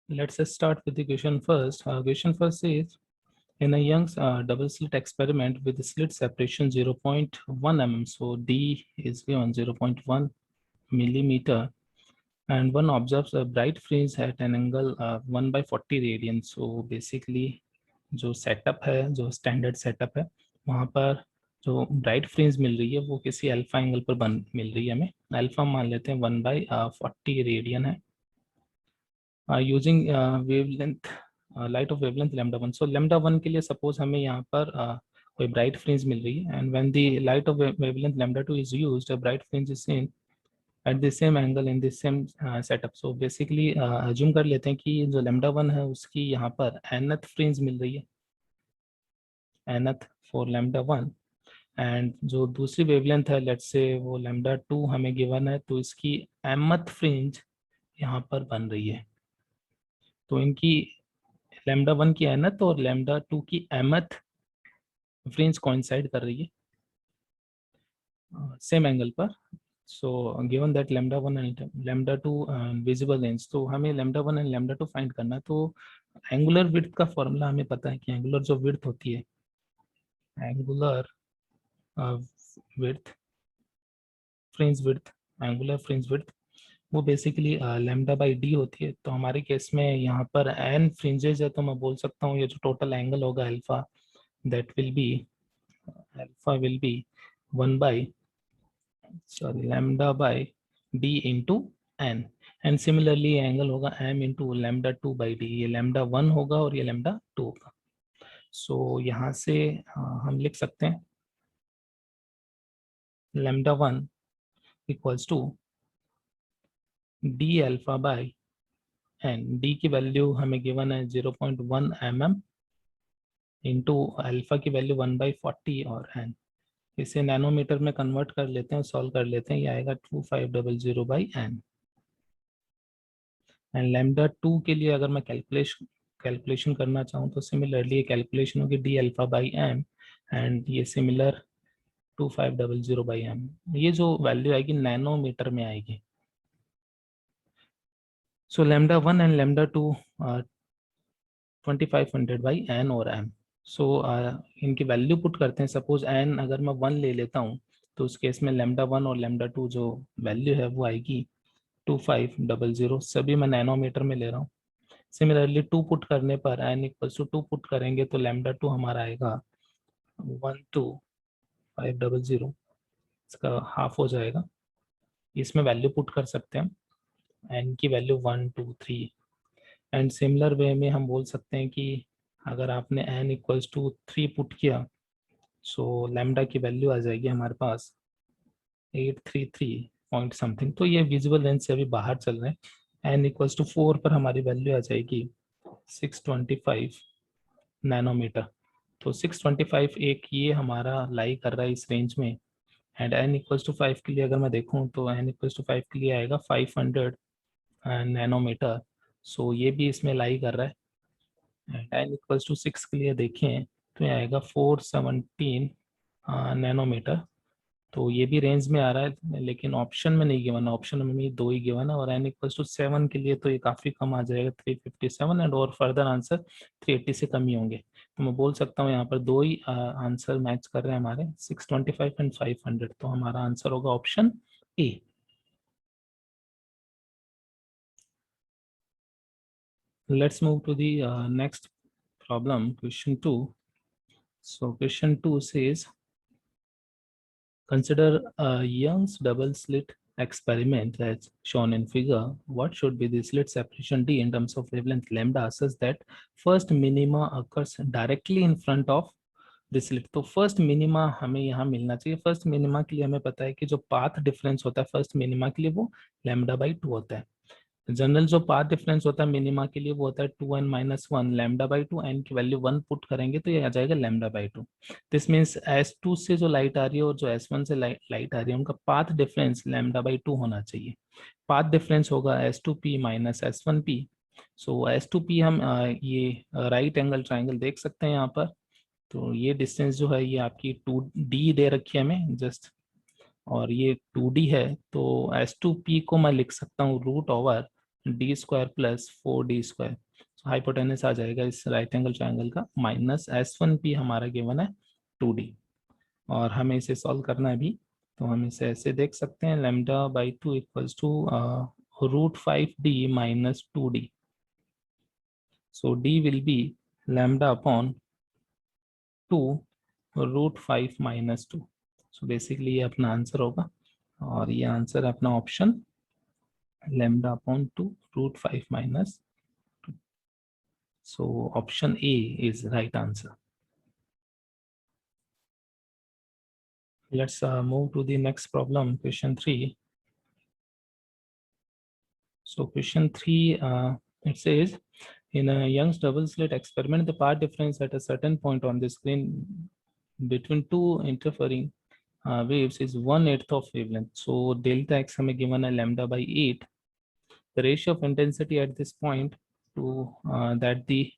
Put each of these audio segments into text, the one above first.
Let's start with the question first. Question first is, in a Young's double slit experiment with slit separation 0.1 mm, so D is given 0.1 millimeter, and one observes a bright fringe at an angle 1/40 radian. So basically जो setup है, जो standard setup है, वहाँ पर जो bright fringe मिल रही है वो किसी अल्फा एंगल पर मिल रही है हमें। अल्फा मान लेते हैं 1/40 रेडियन है। Using wavelength light of wavelength λ1, so λ1 के लिए सपोज हमें यहाँ पर कोई ब्राइट फ्रिंज मिल रही है, and when the light of wavelength λ2 is used, a bright fringe is seen at the same angle in the same setup. So basically assume कर लेते हैं कि जो λ1 है उसकी यहाँ पर nth फ्रिंज मिल रही है, nth फॉर λ1, एंड जो दूसरी वेवलेंथ है लेट्स से वो λ2 हमें गिवन है, तो इसकी mth फ्रिंज यहाँ पर बन रही है। तो इनकी λ1 की nth और λ2 की mth फ्रिंज कोइंसाइड कर रही है सेम एंगल पर। So given that λ1 and λ2 visible range, तो हमें λ1 एंड λ2 फाइंड करना है। तो एंगुलर विड्थ का फॉर्मूला हमें पता है कि एंगुलर जो विड्थ होती है, angular width, fringe width, angular fringe width, वो बेसिकली λ/d होती है। तो हमारे केस में यहाँ पर n फ्रिंजेज है, तो मैं बोल सकता हूँ ये जो टोटल एंगल होगा alpha, that will be alpha will be 1/λ/d into n, and similarly angle होगा m इंटू λ2/d, ये λ1 होगा और ये λ2 होगा। सो यहाँ से हम लिख सकते हैं λ1 equals to d alpha by n, d की वैल्यू हमें गिवन है 0.1 mm इंटू अल्फा की वैल्यू 1/40 और n, इसे नैनोमीटर में कन्वर्ट कर लेते हैं, सॉल्व कर लेते हैं, ये आएगा 2500/n। एंड λ2 के लिए अगर मैं कैलकुलेशन करना चाहूँ तो सिमिलरली कैलकुलेशन होगी d alpha by m, and ये सिमिलर 2500/m, ये जो वैल्यू आएगी नैनोमीटर में आएगी। सो λ1 एंड λ2 2500/n और m। सो इनकी वैल्यू पुट करते हैं। सपोज n अगर मैं 1 ले लेता हूँ तो उस केस में λ1 और λ2 जो वैल्यू है वो आएगी 2500, सभी मैं नैनोमीटर में ले रहा हूँ। सिमिलरली 2 पुट करने पर n इक्वल्स टू 2 पुट करेंगे तो λ2 हमारा आएगा 12500, इसका हाफ हो जाएगा। इसमें वैल्यू पुट कर सकते हैं, n की वैल्यू 1 2 3, एंड सिमिलर वे में हम बोल सकते हैं कि अगर आपने n इक्वल्स टू 3 पुट किया, सो लैम्डा की वैल्यू आ जाएगी हमारे पास 833 पॉइंट समथिंग। तो ये विजुअल रेंज से अभी बाहर चल रहे हैं। n इक्वल्स टू 4 पर हमारी वैल्यू आ जाएगी 625 नैनोमीटर। तो 625 एक ये हमारा लाई कर रहा है इस रेंज में, एंड n इक्वल्स टू 5 के लिए अगर मैं देखूं तो n इक्वल्स टू 5 के लिए आएगा 500 नैनोमीटर। सो ये भी इसमें लाई कर रहा है। एंड n इक्वल्स टू 6 के लिए देखें तो ये आएगा 417 नैनोमीटर। तो ये भी रेंज में आ रहा है, लेकिन ऑप्शन में नहीं गिवन है, ऑप्शन में 2 ही गिवन है, और n इक्वल्स टू 7 के लिए तो ये काफ़ी कम आ जाएगा 357, एंड और फर्दर आंसर 380 से कम ही होंगे। तो मैं बोल सकता हूँ यहाँ पर 2 ही आंसर मैच कर रहे हैं हमारे, 625 एंड 500, तो हमारा आंसर होगा option A. Let's move to the next problem, question 2. So question 2 says, consider a Young's double slit experiment as shown in figure. What should be the slit separation D in terms of wavelength lambda such that first minima occurs directly in front of the slit? तो first minima हमें यहाँ मिलना चाहिए। First minima के लिए हमें पता है कि जो पाथ डिफरेंस होता है फर्स्ट मिनिमा के लिए वो λ/2 होता है। जनरल जो पाथ डिफरेंस होता है मिनिमा के लिए वो होता है 2n-1 λ/2, n की वैल्यू 1 पुट करेंगे तो ये आ जाएगा λ/2। दिस मीन्स S2 से जो लाइट आ रही है और जो S1 से लाइट आ रही है उनका पाथ डिफरेंस λ/2 होना चाहिए। पाथ डिफरेंस होगा S2p माइनस S1p। सो S2p हम ये राइट एंगल ट्राइंगल देख सकते हैं यहाँ पर। तो ये डिस्टेंस जो है ये आपकी 2d दे रखी है हमें जस्ट, और ये 2d है, तो S2p को मैं लिख सकता हूँ root over D square plus 4d square, hypotenuse आ जाएगा इस राइट एंगल ट्रायंगल का, माइनस S1P हमारा गिवन है 2d, और हमें इसे सॉल्व करना है अभी। तो हम इसे ऐसे देख सकते हैं, lambda by 2 equals to √5d minus 2d. So d will be lambda upon 2 √5 minus 2. So basically ये अपना आंसर होगा, और ये आंसर है अपना option lambda upon 2 √5 minus 2. So option A is right answer. Let's move to the next problem, question 3. So question 3, it says, in a Young's double slit experiment, the path difference at a certain point on the screen between two interfering waves is 1/8 of wavelength. So delta x हमें given है lambda by 8. The ratio of intensity at this point to that the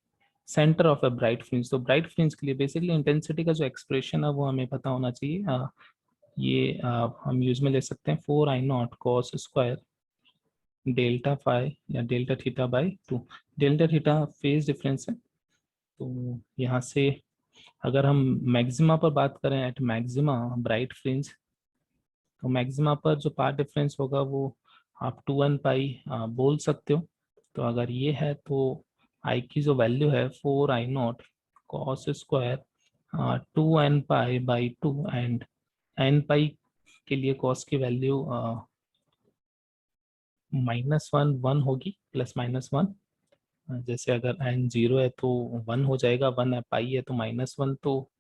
center of a bright fringe. तो bright fringe के लिए basically intensity का जो expression है वो हमें पता होना चाहिए. ये हम यूज में ले सकते हैं 4I0 cos square delta phi या delta theta by 2. Delta theta phase difference है, तो यहाँ से अगर हम मैक्सिमा पर बात करें, एट मैक्सिमा ब्राइट फ्रिंज, तो मैक्सिमा पर जो पाथ डिफरेंस होगा वो आप 2n पाई बोल सकते हो. तो अगर ये है तो आई की जो वैल्यू है 4I0 cos square 2n pi by 2, and n पाई के लिए cos की वैल्यू -1 होगी, +-1. जैसे अगर n 0 है तो 1 हो जाएगा, 1 है पाई है तो -1, तो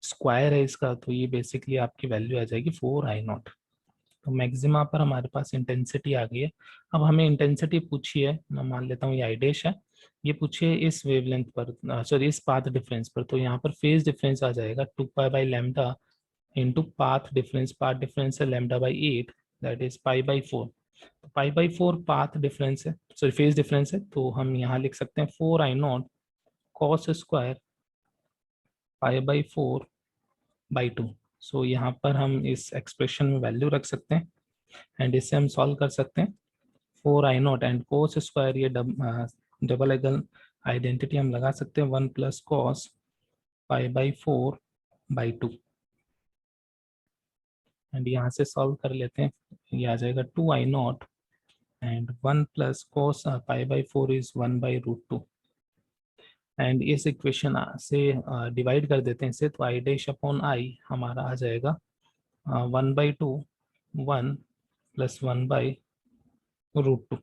स्क्वायर है इसका, तो ये बेसिकली आपकी वैल्यू आ जाएगी 4I0. तो मैक्सिमा पर हमारे पास इंटेंसिटी आ गई है. अब हमें इंटेंसिटी पूछी है, मैं मान लेता हूँ ये आई डैश है, ये पूछिए इस वेवलेंथ पर, सॉरी इस पाथ डिफरेंस पर, तो यहाँ पर फेज डिफरेंस आ जाएगा 2π by lambda into path difference है lambda by 8, that is π/4. π/4 path difference है, सॉरी फेज डिफरेंस है, तो हम यहाँ लिख सकते हैं 4I0 cos स्क्वायर π/4/2. सो यहाँ पर हम इस एक्सप्रेशन में वैल्यू रख सकते हैं, एंड इससे हम सॉल्व कर सकते हैं 4I0 एंड cos स्क्वायर, ये डबल एगल आइडेंटिटी हम लगा सकते हैं 1 + cos π/4/2, एंड यहाँ से सॉल्व कर लेते हैं, ये आ जाएगा 2I0 and 1 + cos π/4 is 1/√2, and इस इक्वेशन से डिवाइड कर देते हैं इसे, तो आई डैश अपॉन आई हमारा आ जाएगा 1/2 1 + 1/√2,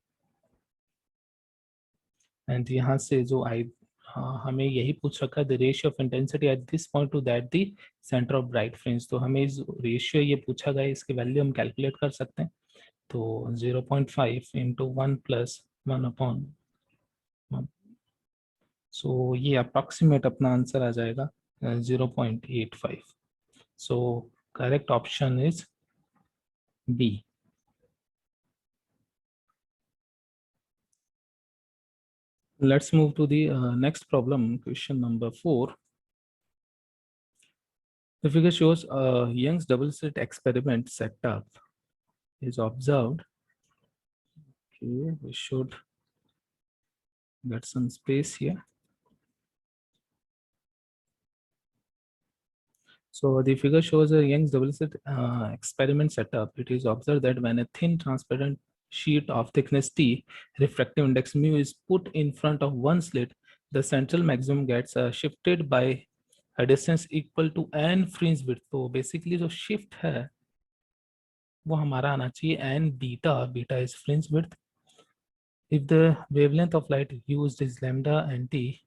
एंड यहाँ से जो आई हमें यही पूछ रखा है, the ratio of intensity at this point two that the centre of bright fringe, तो हमें इस रेशियो ये पूछा गया, इसकी वैल्यू हम कैलकुलेट कर सकते हैं. तो 0.5 इंटू 1 + 1/1, सो ये अप्रॉक्सीमेट अपना आंसर आ जाएगा 0.85. So correct option is B. Let's move to the next problem, question number 4. The figure shows Young's double slit experiment setup is observed. Okay, we should get some space here. So the figure shows a Young's double slit experiment setup. It is observed that when a thin transparent sheet of thickness T, refractive index mu, is put in front of one slit, the central maximum gets shifted by a distance equal to n fringe width. तो basically जो shift है वो हमारा आना चाहिए n beta. Beta is fringe width. If the wavelength of light used is lambda and t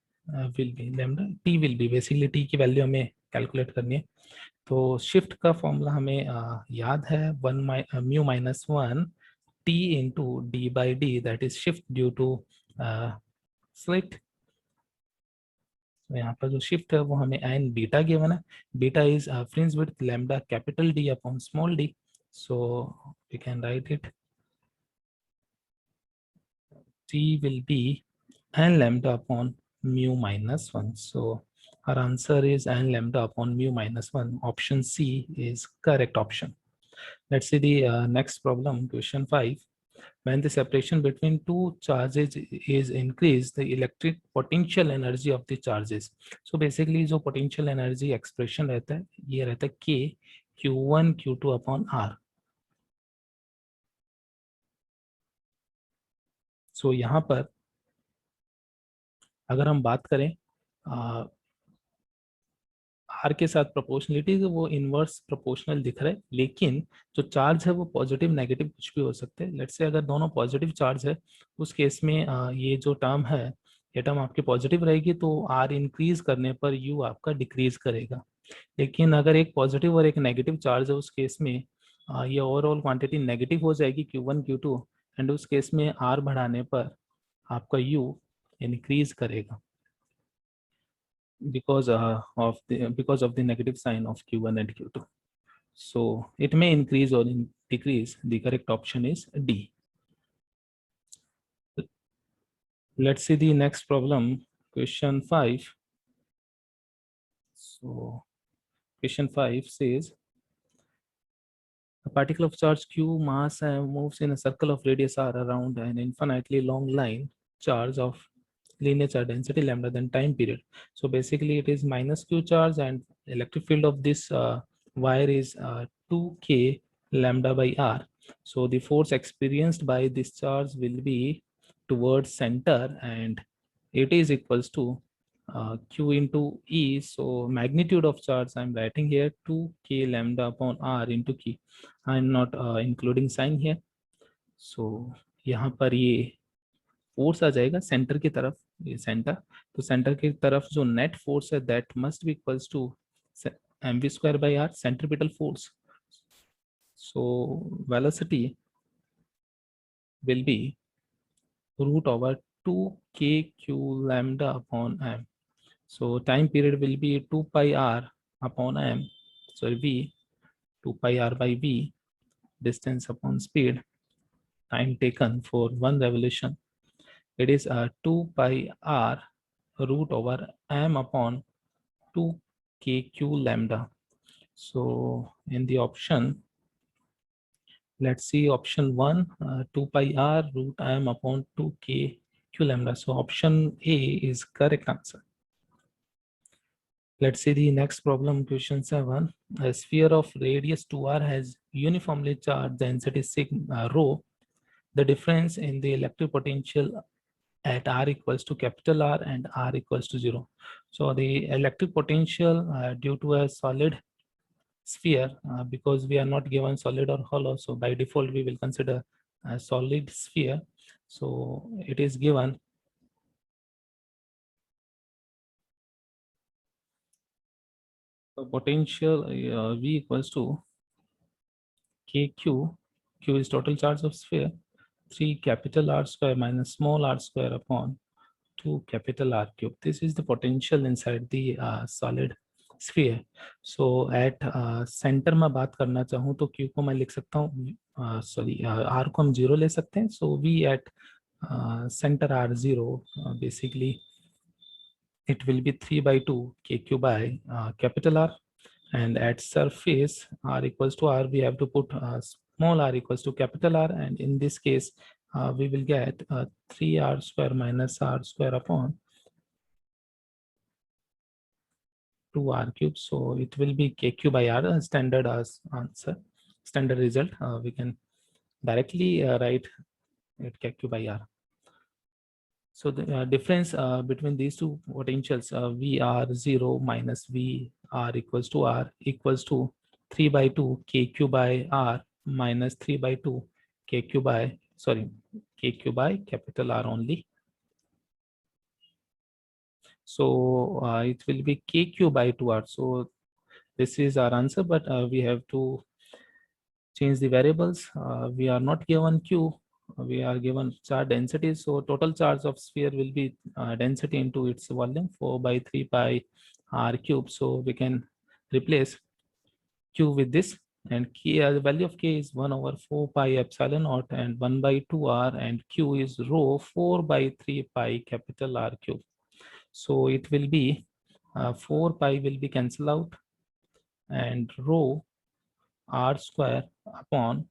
will be lambda, t will be basically t की value हमें calculate करनी है. तो शिफ्ट का फॉर्मूला हमें याद है 1 mu minus 1 t into d by d, that is shift due to slit. तो यहाँ पर जो शिफ्ट है वो हमें n बीटा गिवन है. Beta is fringe width lambda capital D upon small d, so we can write it t will be n lambda upon mu minus 1. So our answer is n lambda upon mu minus 1. Option C is correct option. Let's see the next problem, question 5. When the separation between two charges is increased, the electric potential energy of the charges. So basically जो potential energy expression रहता है ये रहता है K Q1 Q2 upon R. So यहाँ पर अगर हम बात करें आर के साथ प्रोपोर्शनलिटी तो वो इनवर्स प्रोपोर्शनल दिख रहा है, लेकिन जो चार्ज है वो पॉजिटिव नेगेटिव कुछ भी हो सकते हैं. लेट्स से अगर दोनों पॉजिटिव चार्ज है उस केस में ये जो टर्म है ये टर्म आपकी पॉजिटिव रहेगी, तो आर इंक्रीज करने पर यू आपका डिक्रीज करेगा. लेकिन अगर एक पॉजिटिव और एक नेगेटिव चार्ज है उस केस में ये ओवरऑल क्वांटिटी नेगेटिव हो जाएगी Q1 Q2, एंड उस केस में आर बढ़ाने पर आपका यू इंक्रीज करेगा because of the negative sign of Q1 and Q2. So it may increase or decrease. The correct option is D. Let's see the next problem, question 5. So question 5 says a particle of charge Q mass moves in a circle of radius r around an infinitely long line charge of linear charge density lambda then time period. So basically it is minus q charge and electric field of this wire is 2k lambda by r. So the force experienced by this charge will be towards center, and it is equals to q into e. So magnitude of charge I'm writing here 2k lambda upon r into k. I'm not including sign here. So यहाँ पर ये force आ जाएगा centre की तरफ, ये centre, तो centre की तरफ जो नेट फोर्स है that must be equals to mv square by R centripetal force. So velocity will be root over 2kq lambda upon m. So time period will be 2 pi r upon m, sorry v, 2 pi r by v, distance upon speed, time taken for one revolution. It is 2 pi r root over m upon 2kq lambda. So in the option, let's see option 1, 2 pi r root m upon 2kq lambda. So option A is correct answer. Let's see the next problem, question 7. A sphere of radius 2r has uniformly charged density sigma rho. The difference in the electric potential at r equals to capital R and r equals to 0. So the electric potential due to a solid sphere, because we are not given solid or hollow, so by default we will consider a solid sphere. So it is given the potential V equals to KQ. Q is total charge of sphere, 3 capital R square minus small r square upon 2 capital R cube. This is the potential inside the solid sphere. So at center में बात करना चाहूँ तो Q को मैं लिख सकता हूँ, सॉरी R को हम 0 ले सकते हैं. So V at center R0, basically it will be 3 by 2 KQ by capital R, and at surface R equals to R we have to put small r equals to capital R, and in this case we will get 3r square minus r square upon 2r cube. So it will be kq by r, standard as answer, standard result. We can directly write it kq by r. So the difference between these two potentials, VR0 minus VR equals to R equals to 3 by 2 KQ by R minus 3 by 2 KQ by, sorry, KQ by capital R only. So it will be KQ by 2R. So this is our answer, but we have to change the variables. We are not given Q, we are given charge density. So total charge of sphere will be density into its volume 4 by 3 pi r cube. So we can replace Q with this, and K, the value of K is 1 over 4 pi epsilon naught and 1 by 2 r, and Q is rho 4 by 3 pi capital R cube. So it will be 4 pi will be cancelled out, and rho r square upon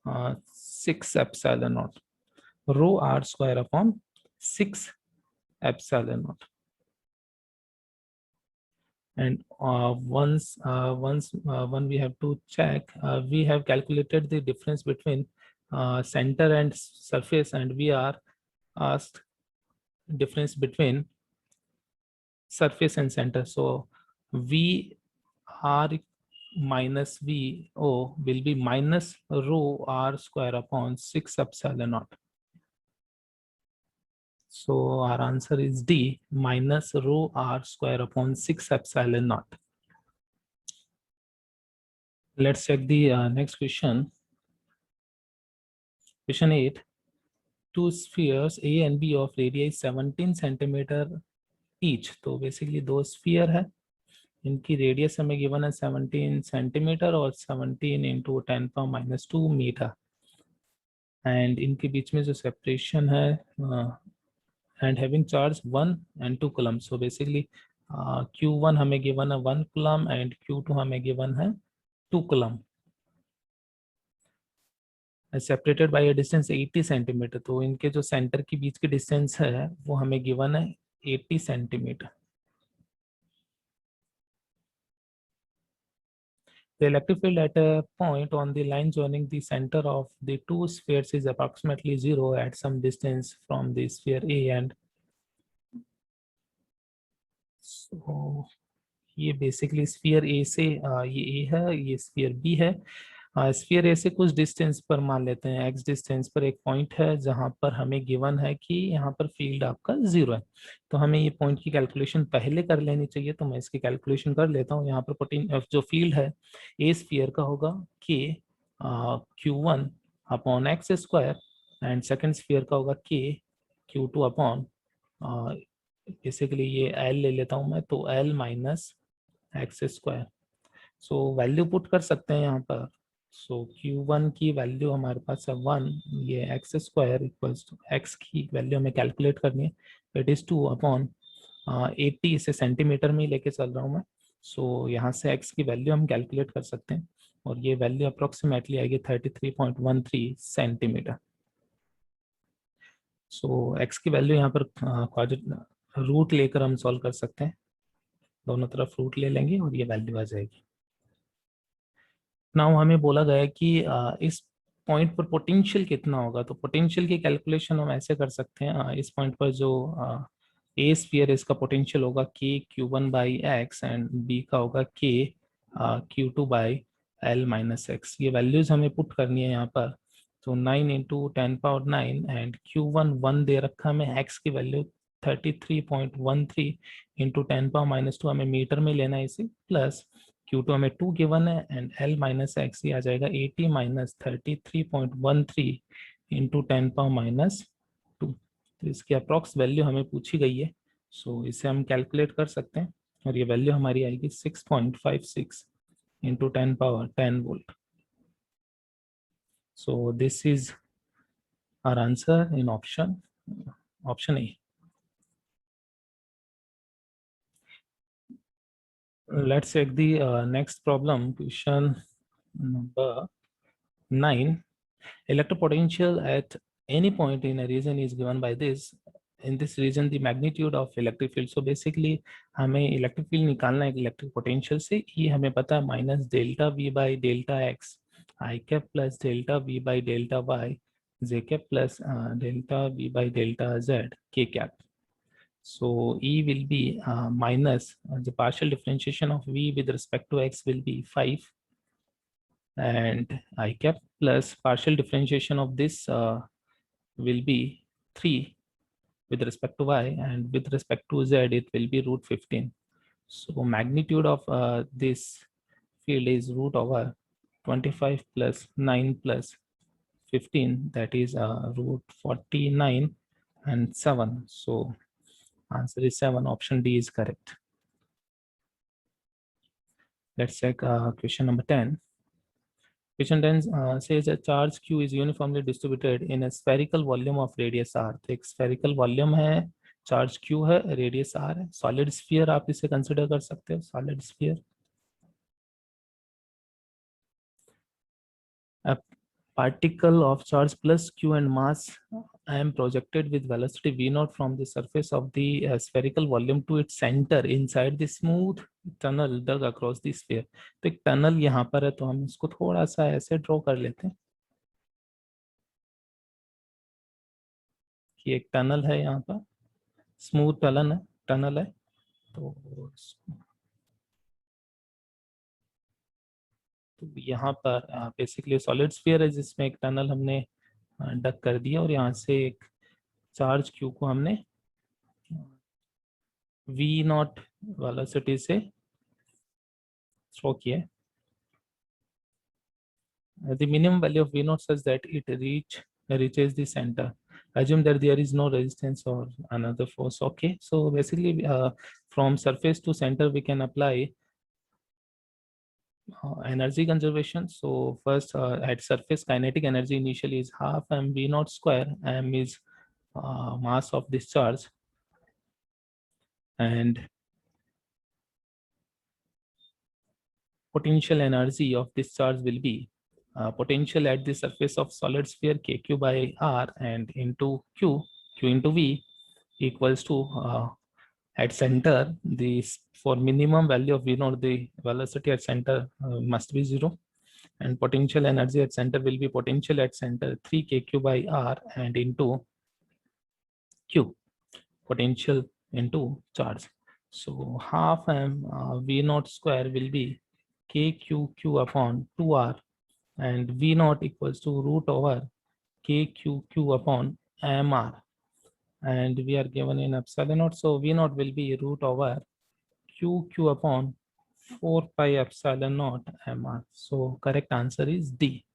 6 epsilon naught, rho r square upon 6 epsilon naught. And when we have to check, we have calculated the difference between center and surface, and we are asked difference between surface and center. So V r minus V O will be minus rho r square upon 6 epsilon naught. So our answer is D, minus rho r square upon 6 epsilon naught. Let's check the next question. Question 8. Two spheres A and B of radii 17 centimeter each. तो basically दो sphere है, इनकी radius हमें given है 17 centimetre और 17 into 10⁻² metre, and इनके बीच में जो सेपरेशन है and having charge 1 and 2 coulomb. So basically Q1 हमें गिवन है 1 कूलम एंड Q2 हमें गिवन है 2 coulomb, separated by a distance 80 centimetre. तो इनके जो सेंटर के बीच की डिस्टेंस है वो हमें गिवन है 80 centimetre. The electric field at a point on the line joining the center of the two spheres is approximately 0 at some distance from the sphere A, and so ये basically sphere ए से ये ए है, ये sphere B है. Sphere ए से कुछ distance पर मान लेते हैं एक्स डिस्टेंस पर एक पॉइंट है जहां पर हमें गिवन है कि यहाँ पर फील्ड आपका 0 है. तो हमें ये पॉइंट की कैलकुलेशन पहले कर लेनी चाहिए, तो मैं इसकी कैलकुलेशन कर लेता हूँ. यहाँ पर जो फील्ड है ए स्फीयर का होगा के Q1 upon x square, and second sphere का होगा के Q2 अपॉन बेसिकली ये एल ले लेता हूँ मैं, तो L minus x square. So value put कर सकते हैं यहाँ पर. सो Q1 की वैल्यू हमारे पास है 1, ये X square equals to X की वैल्यू हमें कैलकुलेट करनी है, इट इज़ 2 अपॉन 80, इसे सेंटीमीटर में ही लेके चल रहा हूँ मैं. सो यहाँ से एक्स की वैल्यू हम कैलकुलेट कर सकते हैं और ये वैल्यू अप्रोक्सीमेटली आएगी 33.13 सेंटीमीटर. सो एक्स की वैल्यू यहाँ पर रूट लेकर हम सॉल्व कर सकते हैं, दोनों तरफ रूट ले लेंगे और ये वैल्यू आ जाएगी. नाउ हमें बोला गया है कि इस पॉइंट पर पोटेंशियल कितना होगा. तो पोटेंशियल की कैलकुलेशन हम ऐसे कर सकते हैं. इस पॉइंट पर जो ए स्फीयर इसका पोटेंशियल होगा के Q1 by x and B का होगा के Q2 by L minus x. ये वैल्यूज हमें पुट करनी है यहाँ पर. तो 9 इंटू 10⁻9 एंड Q1 1 दे रखा हमें, एक्स की वैल्यू 33.13 इंटू 10⁻², हमें मीटर में लेना है इसे, प्लस Q2 हमें 2 गिवन है एंड L माइनस एक्स ही आ जाएगा 80 माइनस 33.13 इंटू 10⁻². तो इसकी अप्रॉक्स वैल्यू हमें पूछी गई है. सो इसे हम कैलकुलेट कर सकते हैं और ये वैल्यू हमारी आएगी 6.56 into 10⁻10 volt. So this is our answer in option A. Let's check the next problem, question number 9. Electric potential at any point in a region is given by this. In this region, the magnitude of electric field. So basically, हमें electric field निकालना है electric potential से. ये हमें पता है minus delta V by delta X, I cap plus delta V by delta Y, J cap plus delta V by delta Z, K cap. So E will be minus the partial differentiation of V with respect to X will be 5, and I cap plus partial differentiation of this will be 3 with respect to Y, and with respect to Z it will be root 15. So magnitude of this field is root over 25 plus 9 plus 15, that is root 49 and 7. So answer is 7. Option D is correct. Let's check question number 10. Question 10 says a charge Q is uniformly distributed in a spherical volume of radius R. तो एक spherical volume है, charge Q है, radius R है. Solid sphere आप इसे consider कर सकते हो, solid sphere. अब particle of charge plus q and mass am projected with velocity v naught from the surface of the spherical volume to its center inside the smooth tunnel dug across the sphere. तो एक tunnel यहाँ पर है, तो हम इसको थोड़ा सा ऐसे ड्रॉ कर लेते हैं कि एक टनल है यहाँ पर, स्मूथ टनल है तो यहाँ पर बेसिकली सॉलिड स्फीयर है जिसमें एक टनल हमने डक कर दिया और यहाँ से एक चार्ज क्यू को हमने v नॉट वेलोसिटी से थ्रो किया. The minimum value of v naught such that it reaches the center. Assume that there is no resistance or another force. Okay, so basically from surface to center we can apply energy conservation. So first at surface kinetic energy initially is half mv naught square. M is mass of this charge and potential energy of this charge will be potential at the surface of solid sphere kq by r and into q into v equals to at center this for minimum value of v naught the velocity at center must be 0 and potential energy at center will be potential at center 3 kq by r and into q potential into charge. So half m v naught square will be kqq upon 2r and v naught equals to root over kqq upon mr and we are given in epsilon naught, so v naught will be root over qq upon 4 pi epsilon naught mr. So correct answer is D.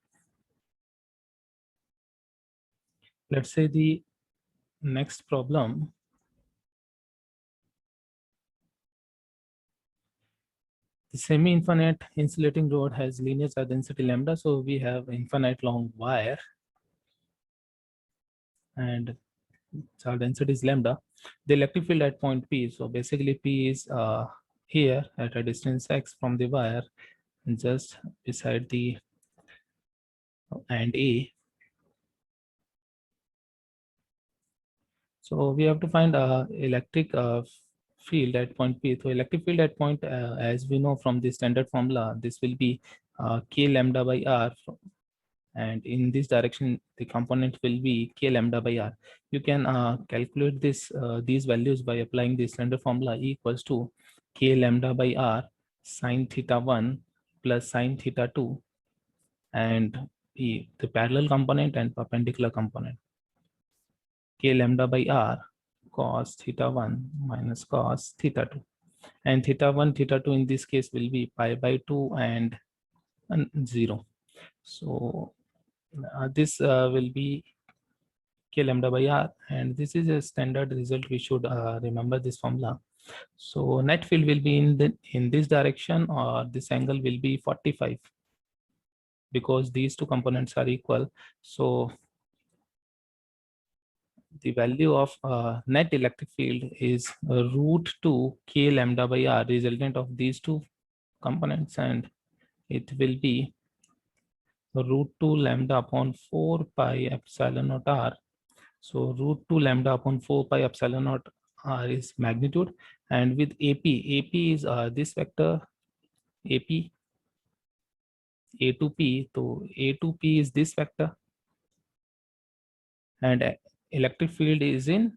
Let's say the next problem. The semi-infinite insulating rod has linear charge density lambda, so we have infinite long wire and charge density is lambda. The electric field at point P, so basically P is here at a distance x from the wire just beside the and A. So we have to find electric field at point P. So electric field at point, as we know from the standard formula, this will be k lambda by r, and in this direction the component will be k lambda by r. You can calculate this these values by applying the standard formula E equals to k lambda by r sine theta 1 plus sine theta 2 and the parallel component and perpendicular component. K lambda by r cos theta 1 minus cos theta 2 and theta 1 theta 2 in this case will be pi by 2 and 0. So this will be k lambda by r and this is a standard result. We should remember this formula. So net field will be in this direction, or this angle will be 45 because these two components are equal. So the value of net electric field is root 2 k lambda by r, resultant of these two components, and it will be root 2 lambda upon 4 pi epsilon naught r. So root 2 lambda upon 4 pi epsilon naught r is magnitude, and with AP is this vector AP A to P, so A to P is this vector, and electric field is in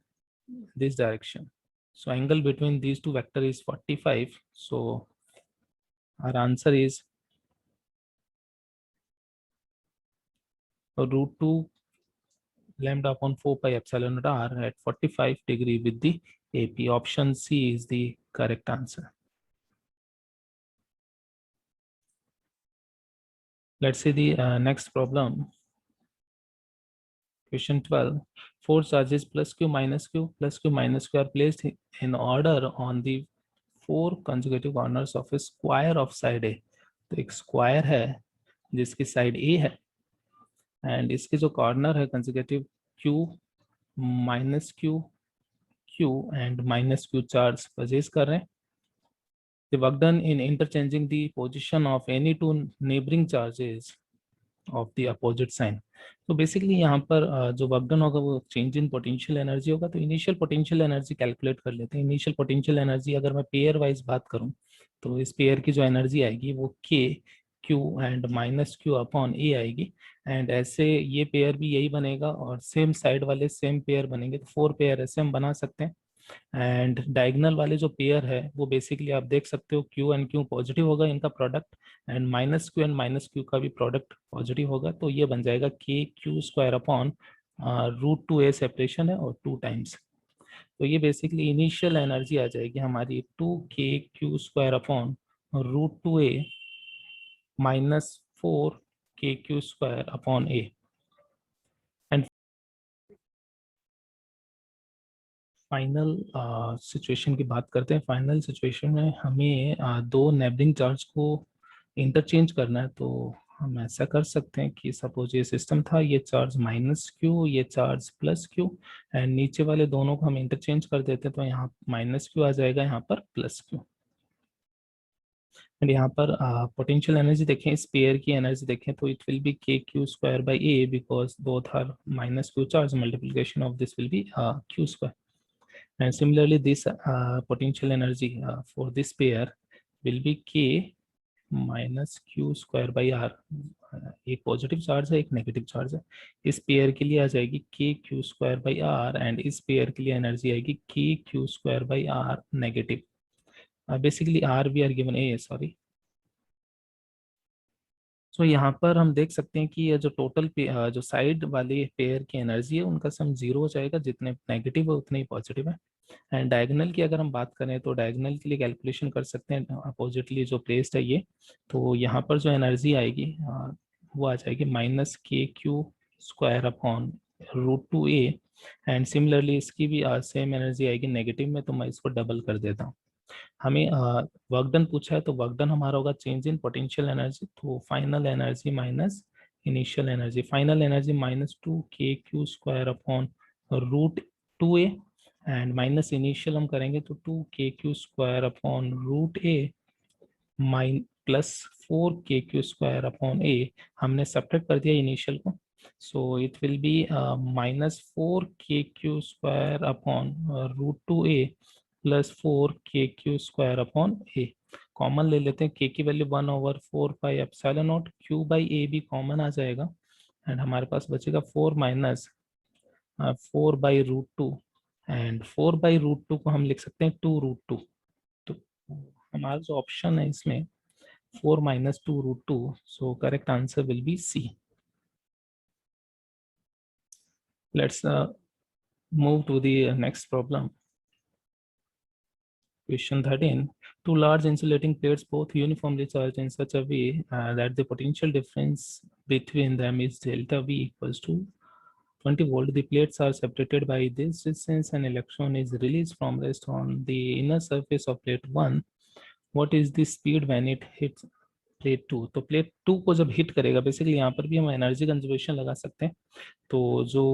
this direction. So angle between these two vectors is 45. So our answer is root 2 lambda upon 4 pi epsilon naught r at 45 degree with the AP. Option C is the correct answer. Let's see the next problem. Question 12. Four charges plus q minus q are placed in order on the four consecutive corners of a square of side A. तो एक square है जिसकी side A है and इसके जो corner है consecutive q minus q and minus q charge purchase कर रहे हैं. The work done in interchanging the position of any two neighboring charges of the opposite sign. तो बेसिकली यहाँ पर जो वर्क डन होगा वो चेंज इन पोटेंशियल एनर्जी होगा। तो इनिशियल पोटेंशियल एनर्जी कैलकुलेट कर लेते हैं। इनिशियल पोटेंशियल एनर्जी अगर मैं पेयर वाइज बात करूँ तो इस पेयर की जो एनर्जी आएगी वो के Q and minus Q upon A आएगी। एंड ऐसे ये पेयर भी यही बनेगा और सेम साइड वाले सेम पेयर बनेंगे, तो 4 पेयर ऐसे हम बना सकते हैं। एंड डायगोनल वाले जो पेयर है वो बेसिकली आप देख सकते हो क्यू एंड क्यू पॉजिटिव होगा इनका product, and minus Q and minus Q का भी प्रोडक्ट पॉजिटिव होगा। तो ये बन जाएगा के Q square upon √2a separation है और 2 टाइम्स। तो ये बेसिकली इनिशियल एनर्जी आ जाएगी हमारी 2k⁴ upon √2a minus 4k⁴ upon a। And final situation की बात करते हैं। फाइनल सिचुएशन में हमें दो नेबरिंग चार्ज को इंटरचेंज करना है। तो हम ऐसा कर सकते हैं कि सपोज ये सिस्टम था, ये चार्ज माइनस क्यू, ये चार्ज प्लस क्यू, एंड नीचे वाले दोनों को हम इंटरचेंज कर देते हैं। तो यहाँ माइनस क्यू आ जाएगा, यहाँ पर प्लस क्यू। एंड यहाँ पर पोटेंशियल एनर्जी देखें, इस पेयर की एनर्जी देखें तो it will be k⁴/a because both are minus Q charge, multiplication of this will be q²। And similarly, this potential energy for this pair will be k minus q²/r। एक positive charge है, एक negative charge है। इस pair के लिए आ जाएगी k⁴/r and इस pair के लिए एनर्जी आएगी k⁴/r negative. Basically r we are given a, sorry. So यहाँ पर हम देख सकते हैं कि ये जो टोटल जो साइड वाले पेयर की एनर्जी है उनका सम जीरो हो जाएगा, जितने नेगेटिव है उतने ही पॉजिटिव है। एंड डायगोनल की अगर हम बात करें तो डायगोनल के लिए कैलकुलेशन कर सकते हैं अपोजिटली जो प्लेस्ड है ये। तो यहाँ पर जो एनर्जी आएगी वो आ जाएगी minus k⁴ upon √2a। And similarly इसकी भी सेम एनर्जी आएगी नेगेटिव में, तो मैं इसको डबल कर देता हूँ। हमें वर्क डन पूछा है, तो वर्क डन हमारा होगा चेंज इन पोटेंशियल एनर्जी। तो final energy minus initial energy, final energy minus 2k⁴ upon √2a and minus initial हम करेंगे तो 2k⁴ upon √a mine plus 4k⁴ upon a। हमने सब्ट्रैक्ट कर दिया इनिशियल को, सो it will B minus 4k⁴ upon √2a plus 4k⁴ upon a। Common ले लेते हैं, k की वैल्यू 1/4πε0, q/a भी कॉमन आ जाएगा एंड हमारे पास बचेगा 4 माइनस 4/√2 एंड 4/√2 को हम लिख सकते हैं 2√2। तो हमारा जो ऑप्शन है इसमें 4 minus 2√2, so correct answer will be C. Let's move to the next problem. Question 13. Two large insulating plates both uniformly charged in such a way that the potential difference between them is delta V equals to 20 volt. The plates are separated by this distance. An electron is released from rest on the inner surface of plate 1. What is the speed when it hits plate 2? तो plate 2 को जब hit करेगा, basically यहाँ पर भी हम energy conservation लगा सकते हैं। तो जो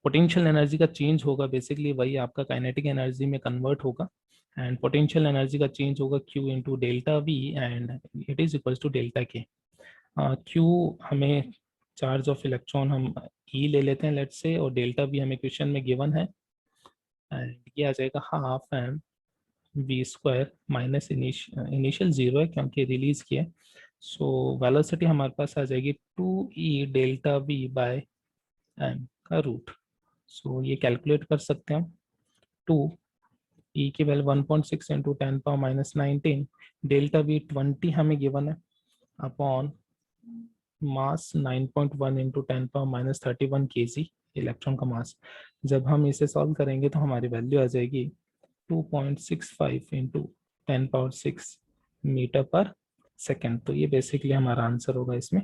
पोटेंशियल एनर्जी का चेंज होगा बेसिकली वही आपका काइनेटिक एनर्जी में कन्वर्ट होगा, एंड पोटेंशियल एनर्जी का चेंज होगा Q into delta V and it is equals to delta K. Q हमें चार्ज ऑफ इलेक्ट्रॉन हम E ले लेते हैं लेट्स से, और डेल्टा वी हमें क्वेश्चन में गिवन है एंड ये आ जाएगा half M v² minus initial 0 है क्योंकि रिलीज किया। सो वेलोसिटी हमारे पास आ जाएगी 2e delta V by M का रूट। सो ये कैलकुलेट कर सकते हैं हम। 2e की वैल्यू 1.6 इंटू 10⁻⁻19, डेल्टा वी 20 हमें गिवन है upon mass 9.1 into 10⁻31 kg electron का मास। जब हम इसे सॉल्व करेंगे तो हमारी वैल्यू आ जाएगी 2.65 इंटू 10⁻6 मीटर पर सेकेंड। तो ये बेसिकली हमारा आंसर होगा इसमें,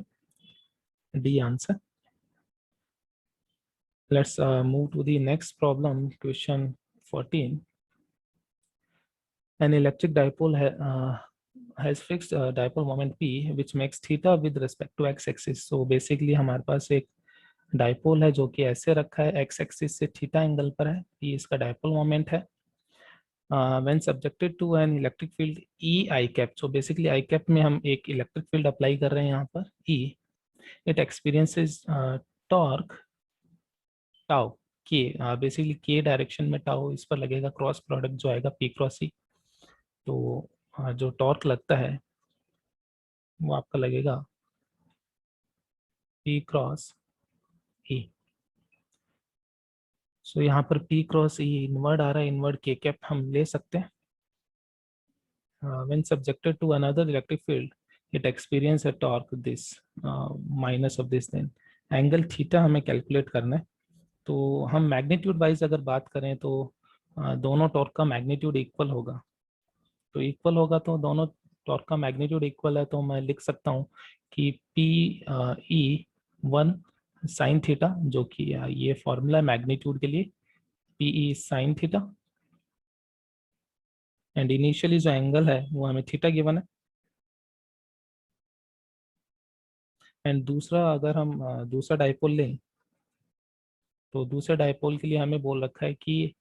D answer. Let's move to the next problem, question 14. An electric dipole has fixed dipole moment P which makes theta with respect to x-axis. So basically हमारे पास एक dipole है जो कि ऐसे रखा है, x एक्सिस से थीटा एंगल पर है, P इसका डाइपोल मोमेंट है। When subjected to an electric field E I cap, so basically I cap में हम एक इलेक्ट्रिक फील्ड अप्लाई कर रहे हैं यहाँ पर E, It experiences torque tau के, बेसिकली के डायरेक्शन में टाउ इस पर लगेगा, क्रॉस प्रोडक्ट जो आएगा पी क्रॉस ई। तो जो टॉर्क लगता है वो आपका लगेगा पी क्रॉस ई। सो यहाँ पर पी क्रॉस ई इनवर्ड आ रहा है, इनवर्ड के कैप हम ले सकते हैं। When subjected to another electric field, it experience a torque this minus of this, then angle theta हमें कैलकुलेट करना है। तो हम मैग्नीट्यूड वाइज अगर बात करें तो दोनों टॉर्क का मैग्नीट्यूड इक्वल होगा। तो इक्वल होगा तो दोनों टॉर्क का मैग्नीट्यूड इक्वल है, तो मैं लिख सकता हूँ कि पी ई 1 साइन थीटा, जो कि ये फॉर्मूला है मैग्नीट्यूड के लिए, P E sine theta, and initially जो एंगल है वो हमें थीटा गिवन है। एंड दूसरा, अगर हम दूसरा डाइपोल लें तो दूसरे डाइपोल के लिए हमें बोल रखा है कि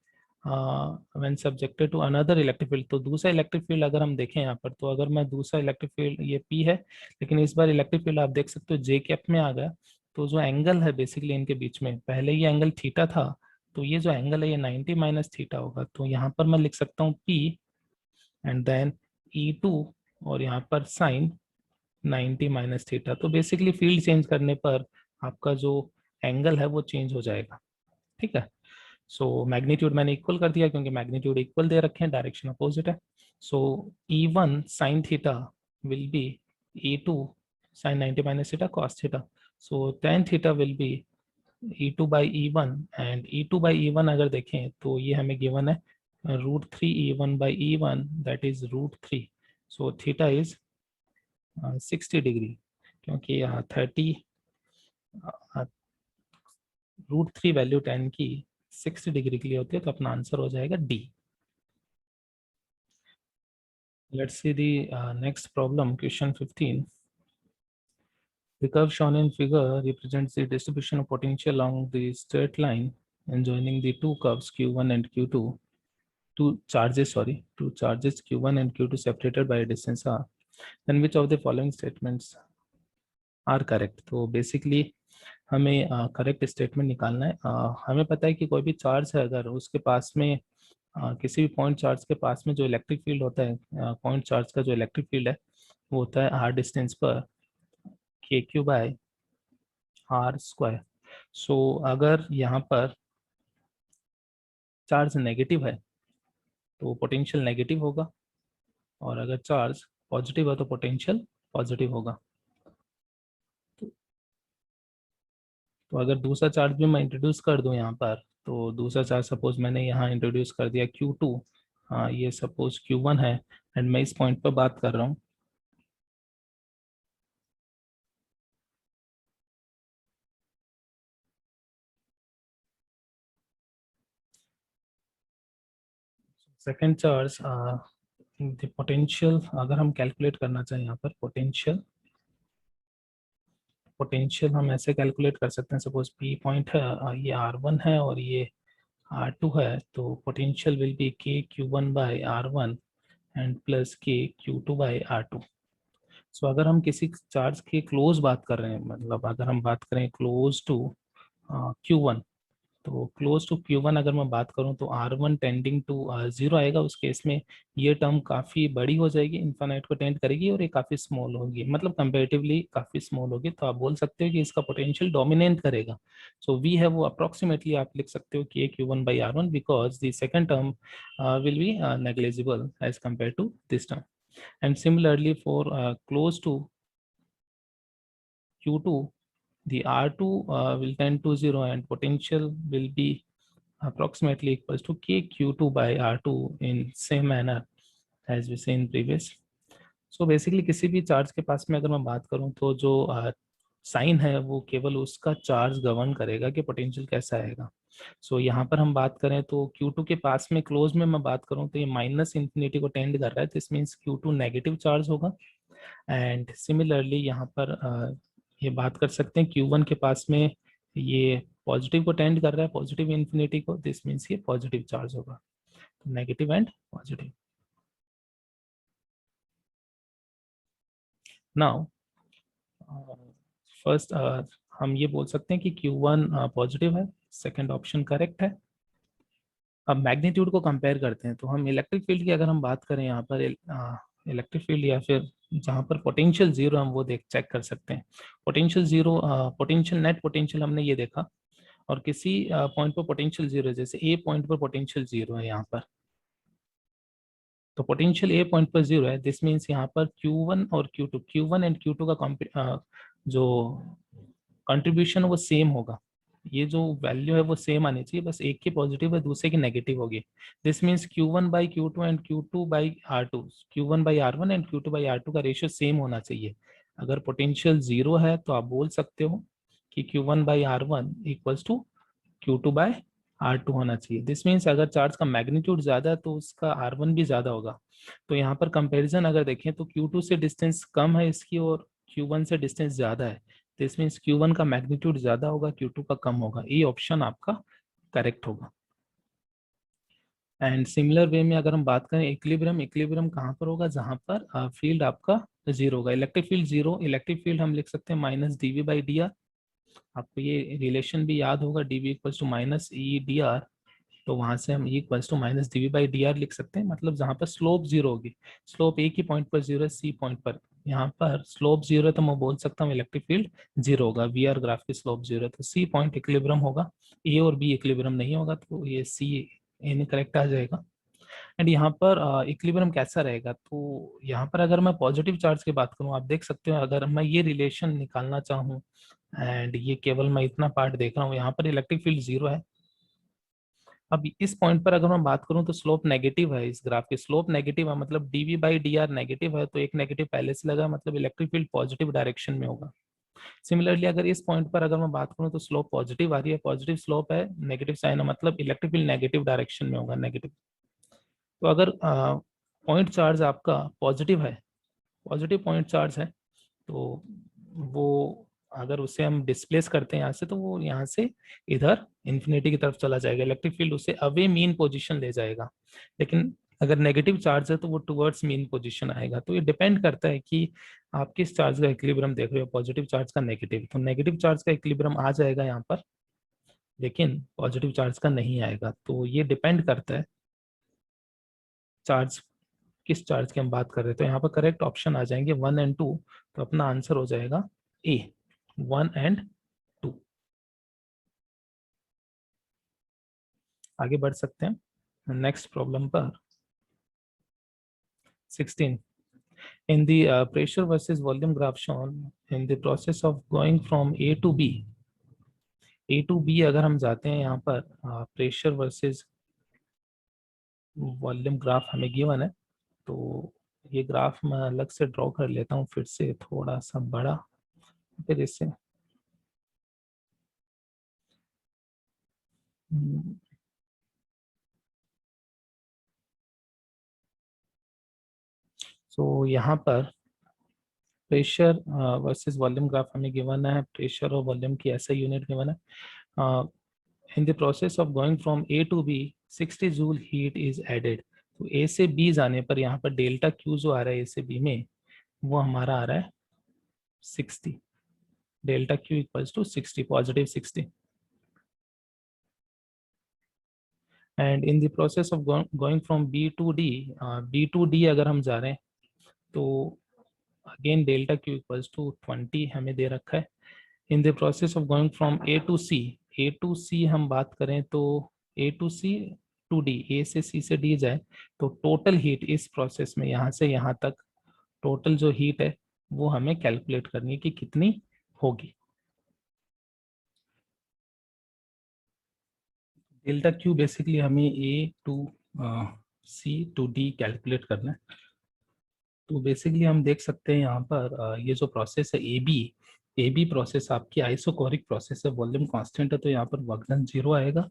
when subjected to another electric field, तो दूसरा इलेक्ट्रिक फील्ड अगर हम देखें यहाँ पर, तो अगर मैं दूसरा इलेक्ट्रिक फील्ड, ये पी है लेकिन इस बार इलेक्ट्रिक फील्ड आप देख सकते हो जे कैप में आ गया। तो जो एंगल है बेसिकली इनके बीच में, पहले ये एंगल थीटा था, तो ये जो एंगल है ये 90 माइनस थीटा होगा। तो यहाँ पर मैं लिख सकता हूँ पी एंड देन E2, और यहाँ पर साइन 90 माइनस थीटा। तो बेसिकली फील्ड चेंज करने पर आपका जो एंगल है वो चेंज हो जाएगा। ठीक है। सो मैग्नीट्यूड मैंने इक्वल कर दिया क्योंकि मैग्नीट्यूड इक्वल दे रखे हैं, डायरेक्शन अपोजिट है। So E1 sine theta will be E2 sine 90 minus theta cos theta. So tan theta will be E2 by E1, and E2 by E1 अगर देखें तो ये हमें गिवन है √3 E1 by E1, that is √3। So theta is 60 degree, क्योंकि 30 √3 value 10 की 60 degree के लिए होती है, तो अपना आंसर हो जाएगा D. Let's see the next problem, question 15। The curve shown in figure represents the distribution of potential along the straight line and joining the two curves Q1 and Q2, two charges Q1 and Q2 separated by a distance r. Then which of the following statements are correct? तो basically हमें correct statement निकालना है। हमें पता है कि कोई भी चार्ज है अगर उसके पास में किसी भी पॉइंट चार्ज के पास में जो इलेक्ट्रिक फील्ड होता है, पॉइंट चार्ज का जो इलेक्ट्रिक फील्ड है वो होता है r डिस्टेंस पर के क्यू बाय आर स्क्वायर। सो अगर यहाँ पर चार्ज नेगेटिव है तो पोटेंशियल नेगेटिव होगा, और अगर चार्ज पॉजिटिव है तो पोटेंशियल पॉजिटिव होगा। तो अगर दूसरा चार्ज भी मैं इंट्रोड्यूस कर दूं यहाँ पर, तो दूसरा चार्ज सपोज मैंने यहाँ इंट्रोड्यूस कर दिया Q2, ये सपोज Q1 है, एंड मैं इस पॉइंट पर बात कर रहा हूँ। सेकेंड चार्ज, द पोटेंशियल अगर हम कैलकुलेट करना चाहें यहाँ पर पोटेंशियल हम ऐसे कैलकुलेट कर सकते हैं, सपोज P पॉइंट है, ये R1 है और ये R2 है, तो पोटेंशियल विल बी के Q1 by R1 and plus के Q2 बाई R2। सो अगर हम किसी चार्ज के क्लोज बात कर रहे हैं, मतलब अगर हम बात करें क्लोज टू Q1, तो क्लोज टू Q1 अगर मैं बात करूं तो R1 टेंडिंग टू 0 आएगा। उस केस में ये टर्म काफ़ी बड़ी हो जाएगी, इन्फाइनाइट को टेंड करेगी, और ये काफ़ी स्मॉल होगी, मतलब कंपेरेटिवली काफ़ी स्मॉल होगी। तो आप बोल सकते हो कि इसका पोटेंशियल डोमिनेट करेगा। सो V है वो अप्रोक्सीमेटली आप लिख सकते हो कि Q1 by R1, because the second term will be negligible as compare to this term. And similarly for close to Q2, the R2 will tend to 0 and potential will be approximately equals to k Q2 by R2 in same manner as we seen previous. So basically किसी भी charge के पास में अगर मैं बात करूं तो जो साइन है वो केवल उसका चार्ज गवर्न करेगा कि पोटेंशियल कैसा आएगा। सो यहाँ पर हम बात करें तो Q2 के पास में क्लोज में मैं बात करूं तो ये माइनस इंफिनिटी को टेंड कर रहा है, तो इस मीन्स Q2 नेगेटिव चार्ज होगा। एंड सिमिलरली यहाँ पर ये बात कर सकते हैं Q1 के पास में ये पॉजिटिव को टेंड कर रहा है, पॉजिटिव इंफिनिटी को, दिस मीन्स ये पॉजिटिव चार्ज होगा, तो negative and positive. Now first हम ये बोल सकते हैं कि Q1 पॉजिटिव है, सेकंड ऑप्शन करेक्ट है। अब मैग्नीट्यूड को कंपेयर करते हैं, तो हम इलेक्ट्रिक फील्ड की अगर हम बात करें यहाँ पर इलेक्ट्रिक फील्ड या फिर जहाँ पर पोटेंशियल जीरो हम वो देख चेक कर सकते हैं। Potential zero, potential net potential हमने ये देखा, और किसी पॉइंट पर पोटेंशियल जीरो है, जैसे ए पॉइंट पर पोटेंशियल जीरो है यहाँ पर, तो पोटेंशियल ए पॉइंट पर जीरो है, दिस मीन्स यहाँ पर Q1 और Q2, Q1 एंड Q2 का जो कंट्रीब्यूशन वो सेम होगा। ये जो वैल्यू है वो सेम आनी चाहिए, बस एक की पॉजिटिव है दूसरे की नेगेटिव होगी। This means Q1 by Q2 and Q2 by R2, Q1 by R1 and Q2 by R2 का रेशियो सेम होना चाहिए। अगर पोटेंशियल जीरो है तो आप बोल सकते हो कि Q1 by R1 equals to Q2 bye R2 होना चाहिए। दिस मीन्स अगर चार्ज का मैग्नीट्यूड ज्यादा है तो उसका R1 भी ज्यादा होगा। तो यहाँ पर कंपैरिजन अगर देखें तो Q2 से डिस्टेंस कम है इसकी और Q1 से डिस्टेंस ज्यादा है। दिस मीन्स Q1 का मैग्नीट्यूड ज्यादा होगा, Q2 का कम होगा। ये ऑप्शन आपका करेक्ट होगा। एंड सिमिलर वे में अगर हम बात करें इक्विलिब्रियम, इक्विलिब्रियम कहाँ पर होगा, जहाँ पर फील्ड आपका जीरो होगा। Electric field zero, electric field हम लिख सकते हैं minus dV by D R. आपको ये रिलेशन भी याद होगा, dV equals to minus E D R, तो वहां से हम E equals to minus dV by D R लिख सकते हैं। मतलब जहां पर स्लोप जीरो होगी, स्लोप एक ही पॉइंट पर जीरो है, सी पॉइंट पर, यहाँ पर स्लोप जीरो है, तो मैं बोल सकता हूँ इलेक्ट्रिक फील्ड जीरो होगा। वी आर ग्राफ की स्लोप जीरो है तो सी पॉइंट इक्विलिब्रियम होगा, ए और बी इक्विलिब्रियम नहीं होगा, तो ये सी इनकरेक्ट आ जाएगा। एंड यहाँ पर इक्विलिब्रियम कैसा रहेगा, तो यहाँ पर अगर मैं पॉजिटिव चार्ज की बात करूँ, आप देख सकते हो अगर मैं ये रिलेशन निकालना चाहूँ, एंड ये केवल मैं इतना पार्ट देख रहा हूँ, यहाँ पर इलेक्ट्रिक फील्ड जीरो है। अब इस पॉइंट पर अगर मैं बात करूं तो स्लोप नेगेटिव है, इस ग्राफ की स्लोप नेगेटिव है, मतलब dV by D are negative है, तो एक नेगेटिव पहले से लगा, मतलब इलेक्ट्रिक फील्ड पॉजिटिव डायरेक्शन में होगा। सिमिलरली अगर इस पॉइंट पर अगर मैं बात करूं तो स्लोप पॉजिटिव आ रही है, पॉजिटिव स्लोप है, नेगेटिव साइन है, मतलब इलेक्ट्रिक फील्ड नेगेटिव डायरेक्शन में होगा, नेगेटिव। तो अगर पॉइंट चार्ज आपका पॉजिटिव है, पॉजिटिव पॉइंट चार्ज है, तो वो अगर उसे हम डिस्प्लेस करते हैं यहाँ से, तो वो यहाँ से इधर इन्फिनिटी की तरफ चला जाएगा, इलेक्ट्रिक फील्ड उसे अवे मीन पोजीशन ले जाएगा। लेकिन अगर नेगेटिव चार्ज है तो वो टुवर्ड्स मीन पोजीशन आएगा। तो ये डिपेंड करता है कि आप किस चार्ज का इक्विलिब्रियम देख रहे हो, पॉजिटिव चार्ज का नेगेटिव, तो नेगेटिव चार्ज का इक्विलिब्रियम आ जाएगा यहाँ पर, लेकिन पॉजिटिव चार्ज का नहीं आएगा। तो ये डिपेंड करता है चार्ज, किस चार्ज की हम बात कर रहे हैं। तो यहाँ पर करेक्ट ऑप्शन आ जाएंगे 1 एंड 2, तो अपना आंसर हो जाएगा ए, 1 एंड 2। आगे बढ़ सकते हैं नेक्स्ट प्रॉब्लम पर। 16, in the pressure versus volume graph shown in the process of going from A to B, A to B अगर हम जाते हैं यहाँ पर प्रेशर वर्सेस वॉल्यूम ग्राफ हमें गिवन है, तो ये ग्राफ मैं अलग से ड्रॉ कर लेता हूँ फिर से थोड़ा सा बड़ा, फिर इससे सो यहाँ पर प्रेशर वर्सेस वॉल्यूम ग्राफ हमें गिवन है, प्रेशर और वॉल्यूम की ऐसा यूनिट गिवन है। In the process of going from A to B 60 joule heat is added. तो ए से बी जाने पर यहाँ पर डेल्टा क्यू जो आ रहा है ए से बी में, वो हमारा आ रहा है 60, delta Q equals to 60, positive 60। And in the process of going from B to D, B to D अगर हम जा रहे हैं तो again delta Q equals to 20 हमें दे रखा है। In the process of going from A to C, A to C हम बात करें तो A to C to D, A से सी से डी जाए, तो टोटल हीट इस प्रोसेस में यहाँ से यहाँ तक टोटल जो हीट है वो हमें कैलकुलेट करनी है कि कितनी होगी। डेल्टा क्यू बेसिकली हमें A to C to D calculate करना है। तो बेसिकली हम देख सकते हैं यहाँ पर ये जो प्रोसेस है ए बी प्रोसेस आपकी आइसोकोरिक प्रोसेस है, वॉल्यूम कांस्टेंट है, तो यहाँ पर वर्क डन जीरो आएगा।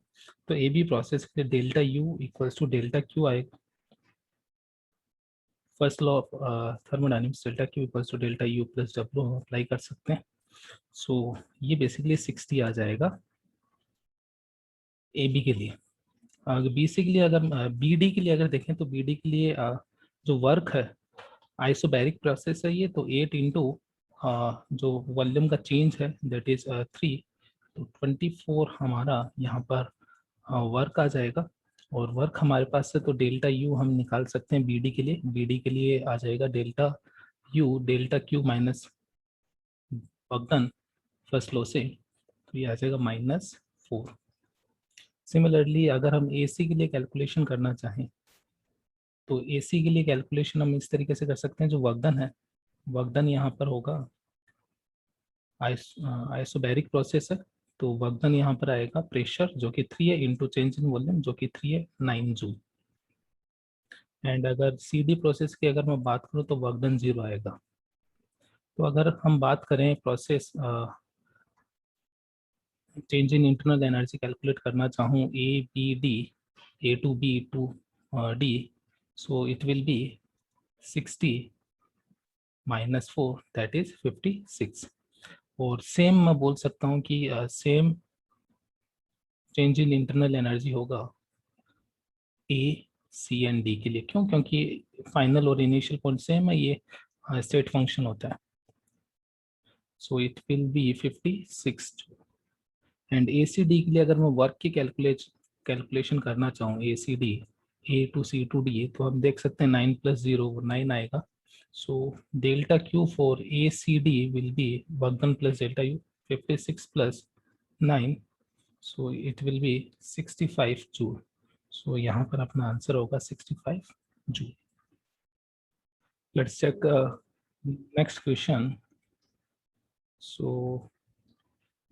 तो ए बी प्रोसेस के लिए delta U equals to delta Q आएगा। First law of thermodynamics, delta Q equals to delta U plus W हम अप्लाई कर सकते हैं। सो ये बेसिकली 60 आ जाएगा ए बी के लिए। बी सी के लिए अगर बी डी के लिए अगर देखें तो बी डी के लिए जो वर्क है, आइसोबैरिक प्रोसेस है ये, तो 8 इंटू जो वॉल्यूम का चेंज है दैट इज 3, तो 24 हमारा यहाँ पर वर्क आ जाएगा। और वर्क हमारे पास है तो डेल्टा यू हम निकाल सकते हैं बीडी के लिए। बीडी के लिए आ जाएगा delta U delta Q minus work done first law से, तो ये आ जाएगा -4। सिमिलरली अगर हम एसी के लिए कैलकुलेशन करना चाहें तो एसी के लिए कैलकुलेशन हम इस तरीके से कर सकते हैं। जो वर्क डन है, वर्क डन यहाँ पर होगा आइसोबैरिक प्रोसेस है, तो वर्क डन यहाँ पर आएगा प्रेशर जो कि 3 है इंटू चेंज इन वॉल्यूम जो कि 3 है 9 जूल। एंड अगर सीडी प्रोसेस की अगर मैं बात करूँ तो वर्क डन 0 आएगा। तो अगर हम बात करें process change in internal energy calculate करना चाहूँ A B D, A to B to D, so it will be 60 -4 that is 56। और सेम मैं बोल सकता हूँ कि same change in internal energy होगा ए सी एंड डी के लिए। क्यों? क्योंकि फाइनल और इनिशियल पॉइंट सेम है, ये स्टेट फंक्शन होता है। So it will be 56। And A C D के लिए अगर मैं वर्क की कैलकुलेशन करना चाहूँ A C D, A to C to D, तो हम देख सकते हैं 9 + 0 9 आएगा। So delta Q for A C D will be work done plus delta U 56 + 9, so it will be 65 joule. So यहाँ पर अपना आंसर होगा 65 joule. Let's check next question. So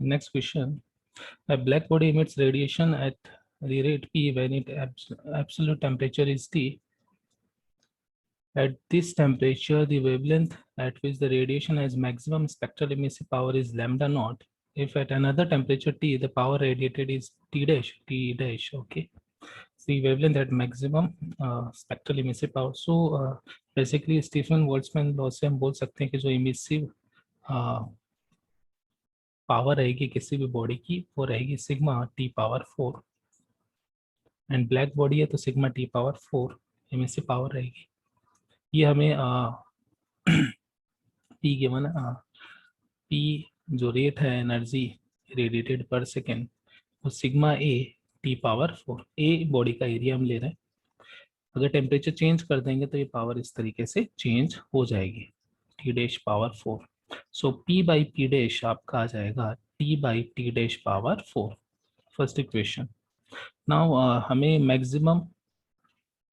next question, a black body emits radiation at the rate P when its absolute temperature is T. At this temperature, the wavelength at which the radiation has maximum spectral emissive power is lambda naught. If at another temperature T, the power radiated is T dash, okay. The wavelength at maximum spectral emissive power. So basically Stephen Boltzmann law से हम बोल सकते हैं कि जो emissive power रहेगी किसी भी बॉडी की वो रहेगी sigma T⁴। And black body है तो सिग्मा T⁴ एमिसिव पावर रहेगी। ये हमें पी गिवन है, पी जो रेट है एनर्जी रेडिएटेड पर सेकेंड वो sigma A T⁴, a body का एरिया हम ले रहे हैं। अगर टेम्परेचर चेंज कर देंगे तो ये पावर इस तरीके से चेंज हो जाएगी T⁴। सो P/P' आपका आ जाएगा T/T⁴। First equation. नाउ हमें मैक्सिमम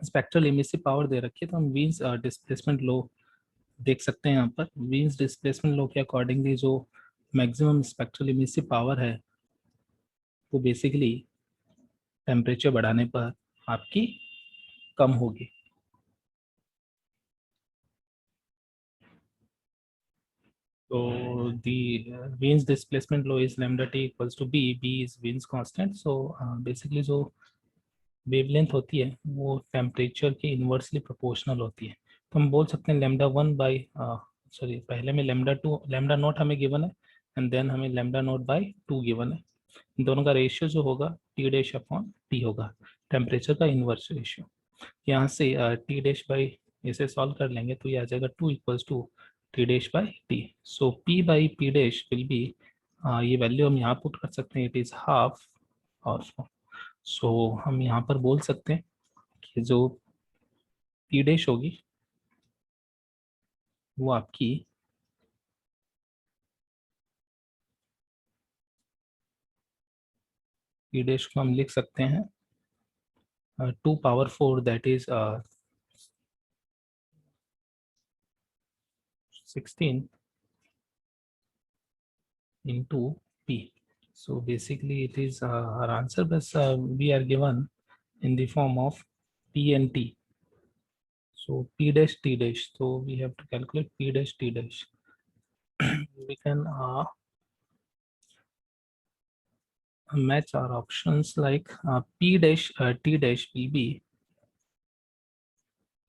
स्पेक्ट्रल इमिसिव पावर दे रखी है, तो हम वीन्स डिस्प्लेसमेंट लॉ देख सकते हैं। यहाँ पर वीन्स डिस्प्लेसमेंट लॉ के अकॉर्डिंगली जो मैक्सिमम स्पेक्ट्रल इमिसिव पावर है वो बेसिकली टेम्परेचर बढ़ाने पर आपकी कम होगी। So the Wien's displacement law is lambda t equals to b. B is Wien's constant. So basically जो वेवलेंथ होती है वो टेम्परेचर के इन्वर्सली प्रोपोर्शनल होती है। तो हम बोल सकते हैं λ1 पहले में λ0 हमें गिवन है एंड देन हमें λ0/2 गिवन है। इन दोनों का रेशियो जो होगा T'/T होगा, टेम्परेचर का इन्वर्स रेशियो। यहाँ से T' इसे सॉल्व कर लेंगे तो ये आ जाएगा 2 = T'/T। So P/P' will be, ये वैल्यू हम यहाँ पुट कर सकते हैं, इट इज हाफ और सो हम यहाँ पर बोल सकते हैं कि जो P' होगी वो आपकी P' को हम लिख सकते हैं 2⁴ that is 16 into P. So basically it is our answer, but we are given in the form of P and T. So P'/T'. So we have to calculate P'/T'. We can match our options like P'/T' will be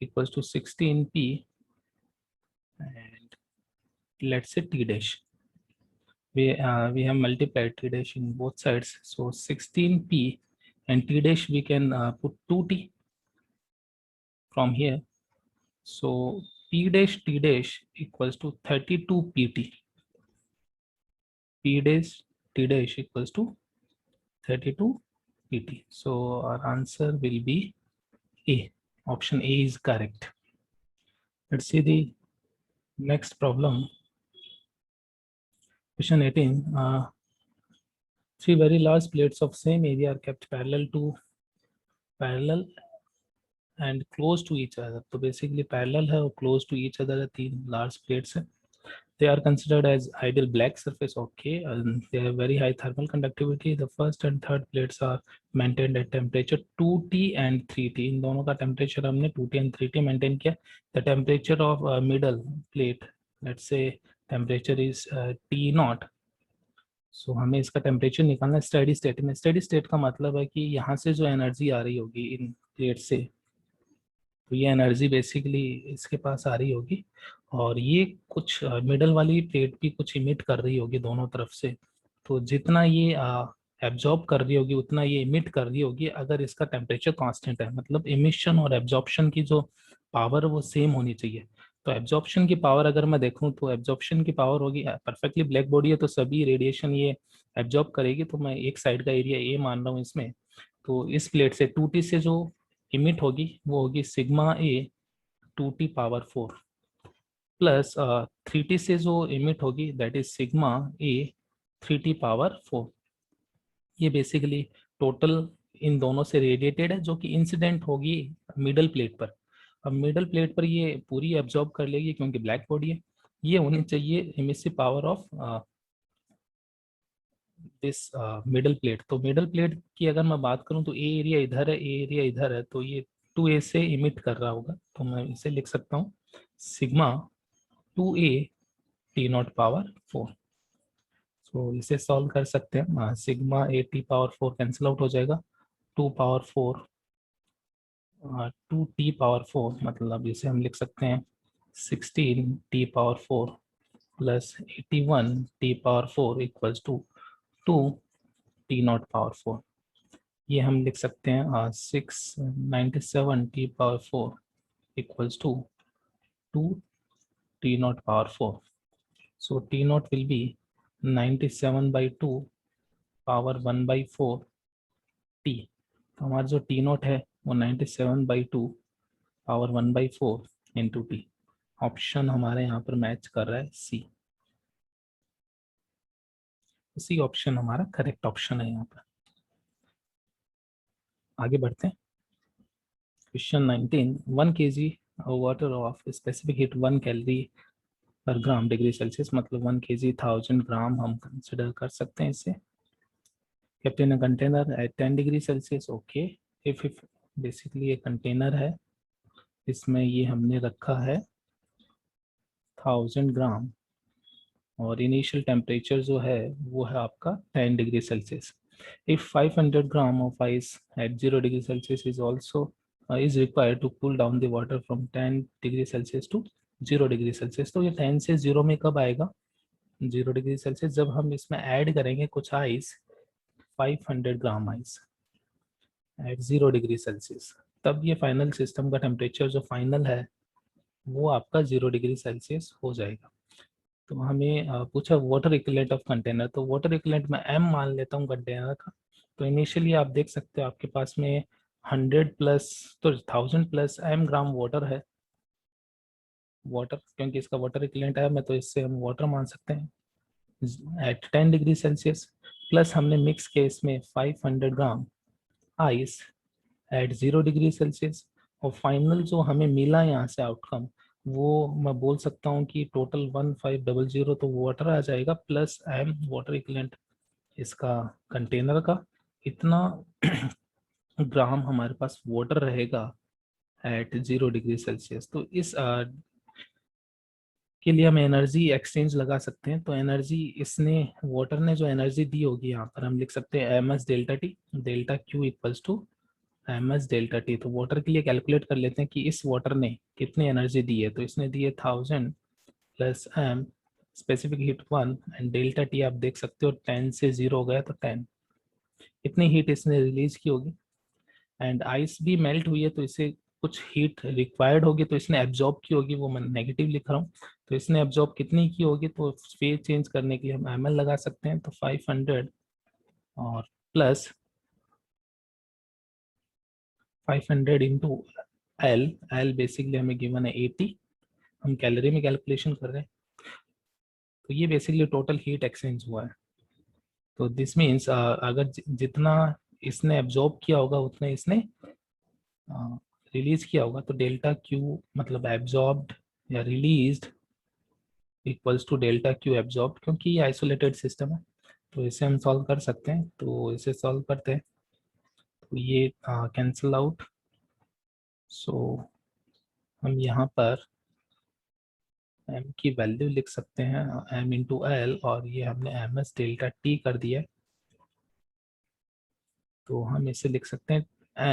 equals to 16P and let's say T'. We have multiplied T' in both sides, so 16P and T' we can put 2T from here. So P dash T dash equals to 32 pt. P dash T dash equals to 32 pt. So our answer will be A. Option A is correct. Let's see the next problem. Question 18. Three very large plates of same area are kept parallel and close to each other. तो basically parallel है और close to each other है, तीन large plates है. They are considered as ideal black surface. Okay, and they have very high thermal conductivity. The first and third plates are maintained at temperature 2T and 3T. इन दोनों का temperature हमने 2T and 3T maintain किया. The temperature of middle plate, let's say temperature is T naught. सो हमें इसका temperature निकालना है steady state में. Steady state का मतलब है कि यहाँ से जो एनर्जी आ रही होगी इन प्लेट से, तो ये एनर्जी बेसिकली इसके पास आ रही होगी और ये कुछ मिडल वाली प्लेट भी कुछ इमिट कर रही होगी दोनों तरफ से. तो जितना ये एब्जॉर्ब कर रही होगी उतना ये इमिट कर रही होगी अगर इसका टेम्परेचर कांस्टेंट है. मतलब इमिशन और एब्जॉर्प्शन की जो पावर वो सेम होनी चाहिए. तो एब्जॉर्प्शन की पावर अगर मैं देखूं तो एब्जॉर्प्शन की पावर होगी, परफेक्टली ब्लैक बॉडी है तो सभी रेडिएशन ये एब्जॉर्ब करेगी. तो मैं एक साइड का एरिया ए मान रहा हूँ इसमें. तो इस प्लेट से 2T से जो इमिट होगी वो होगी सिग्मा ए 2T पावर 4 प्लस 3T से जो इमिट होगी that is sigma A 3T power 4. ये बेसिकली टोटल इन दोनों से रेडिएटेड है जो कि इंसिडेंट होगी मिडल प्लेट पर. अब मिडल प्लेट पर ये पूरी एब्जॉर्ब कर लेगी क्योंकि ब्लैक बॉडी है. ये होनी चाहिए emissive power of this middle plate. तो मिडल प्लेट की अगर मैं बात करूं तो ए एरिया इधर है, ए एरिया इधर है, तो ये 2A से इमिट कर रहा होगा. तो मैं इसे लिख सकता हूँ sigma 2A T not power 4. तो इसे सॉल्व कर सकते हैं. Sigma A T power 4 cancel out हो जाएगा. 2 पावर 4 2T पावर 4 मतलब इसे हम लिख सकते हैं 16T power 4 plus 81T power 4 equals to 2T naught power 4. ये हम लिख सकते हैं 697T power 4 equals to 2T naught power 4. So T naught will be 97/2 power 1/4 T. तो हमारा जो T naught है वो 97/2 पावर 1/4 इंटू T. ऑप्शन हमारे यहाँ पर मैच कर रहा है सी. सी ऑप्शन हमारा करेक्ट ऑप्शन है यहाँ पर. आगे बढ़ते हैं. Question 19. 1 kg water of specific heat 1 calorie पर ग्राम डिग्री सेल्सियस. मतलब 1 kg 1000 ग्राम हम कंसिडर कर सकते हैं इसे. kept in a container at 10 degree Celsius. Okay, if basically ये कंटेनर है, इसमें ये हमने रखा है 1000 ग्राम और इनिशियल टेम्परेचर जो है वो है आपका 10 degree Celsius. If 500 gram of ice at 0 degree Celsius is also is required to cool down the water from 10 degree Celsius to 0 degree Celsius. तो ये 10 से 0 में कब आएगा? 0 डिग्री सेल्सियस. जब हम इसमें ऐड करेंगे कुछ ice, 500 gram ice at 0 degree Celsius, तब ये फाइनल सिस्टम का टेम्परेचर जो फाइनल है वो आपका 0 डिग्री सेल्सियस हो जाएगा. तो हमें पूछा वाटर इक्विवेलेंट ऑफ कंटेनर. तो वाटर इक्विवेलेंट मैं m मान लेता हूँ कंटेनर का. तो इनिशियली आप देख सकते हो आपके पास में 100 प्लस तो 1000 प्लस m ग्राम वाटर है. वाटर क्योंकि इसका वाटर इक्विवेलेंट है, मैं तो इससे हम वाटर मान सकते हैं एट 10 डिग्री सेल्सियस. प्लस हमने मिक्स किया इसमें 500 gram ice at 0 degree Celsius. और फाइनल जो हमें मिला यहाँ से आउटकम वो मैं बोल सकता हूँ कि टोटल 1500 तो वाटर आ जाएगा प्लस m वाटर इक्विवेलेंट इसका कंटेनर का. इतना ग्राम हमारे पास वाटर रहेगा एट 0 डिग्री सेल्सियस. तो इस के लिए हम एनर्जी एक्सचेंज लगा सकते हैं. तो एनर्जी इसने वाटर ने जो एनर्जी दी होगी यहाँ पर हम लिख सकते हैं M S delta T delta Q equals to M S delta T. तो वाटर के लिए कैलकुलेट कर लेते हैं कि इस वाटर ने कितनी एनर्जी दी है. तो इसने दी है 1000 plus M specific heat 1 and delta T आप देख सकते हो 10 से 0 हो गया तो 10. इतनी हीट इसने रिलीज की होगी एंड आइस भी मेल्ट हुई है तो इसे कुछ हीट रिक्वायर्ड होगी तो इसने एब्जॉर्ब की होगी, वो मैं नेगेटिव लिख रहा हूँ। तो इसने एब्जॉर्ब कितनी की होगी, तो फेज चेंज करने के लिए हम ml लगा सकते हैं। तो 500 और प्लस 500 इंटू एल बेसिकली हमें गिवन है 80, हम कैलोरी में कैलकुलेशन कर रहे हैं। तो ये बेसिकली टोटल हीट एक्सचेंज हुआ है। तो दिस मीन्स अगर जितना इसने एब्जॉर्ब किया होगा उतना इसने रिलीज किया होगा, तो डेल्टा क्यू मतलब एब्जॉर्ब्ड या released equals to delta Q absorbed, क्योंकि ये आइसोलेटेड सिस्टम है। तो इसे हम सॉल्व कर सकते हैं, तो इसे सॉल्व करते हैं। तो ये कैंसिल आउट। सो हम यहाँ पर m की वैल्यू लिख सकते हैं m इंटू एल, और ये हमने एम एस डेल्टा टी कर दिया है। तो हम इसे लिख सकते हैं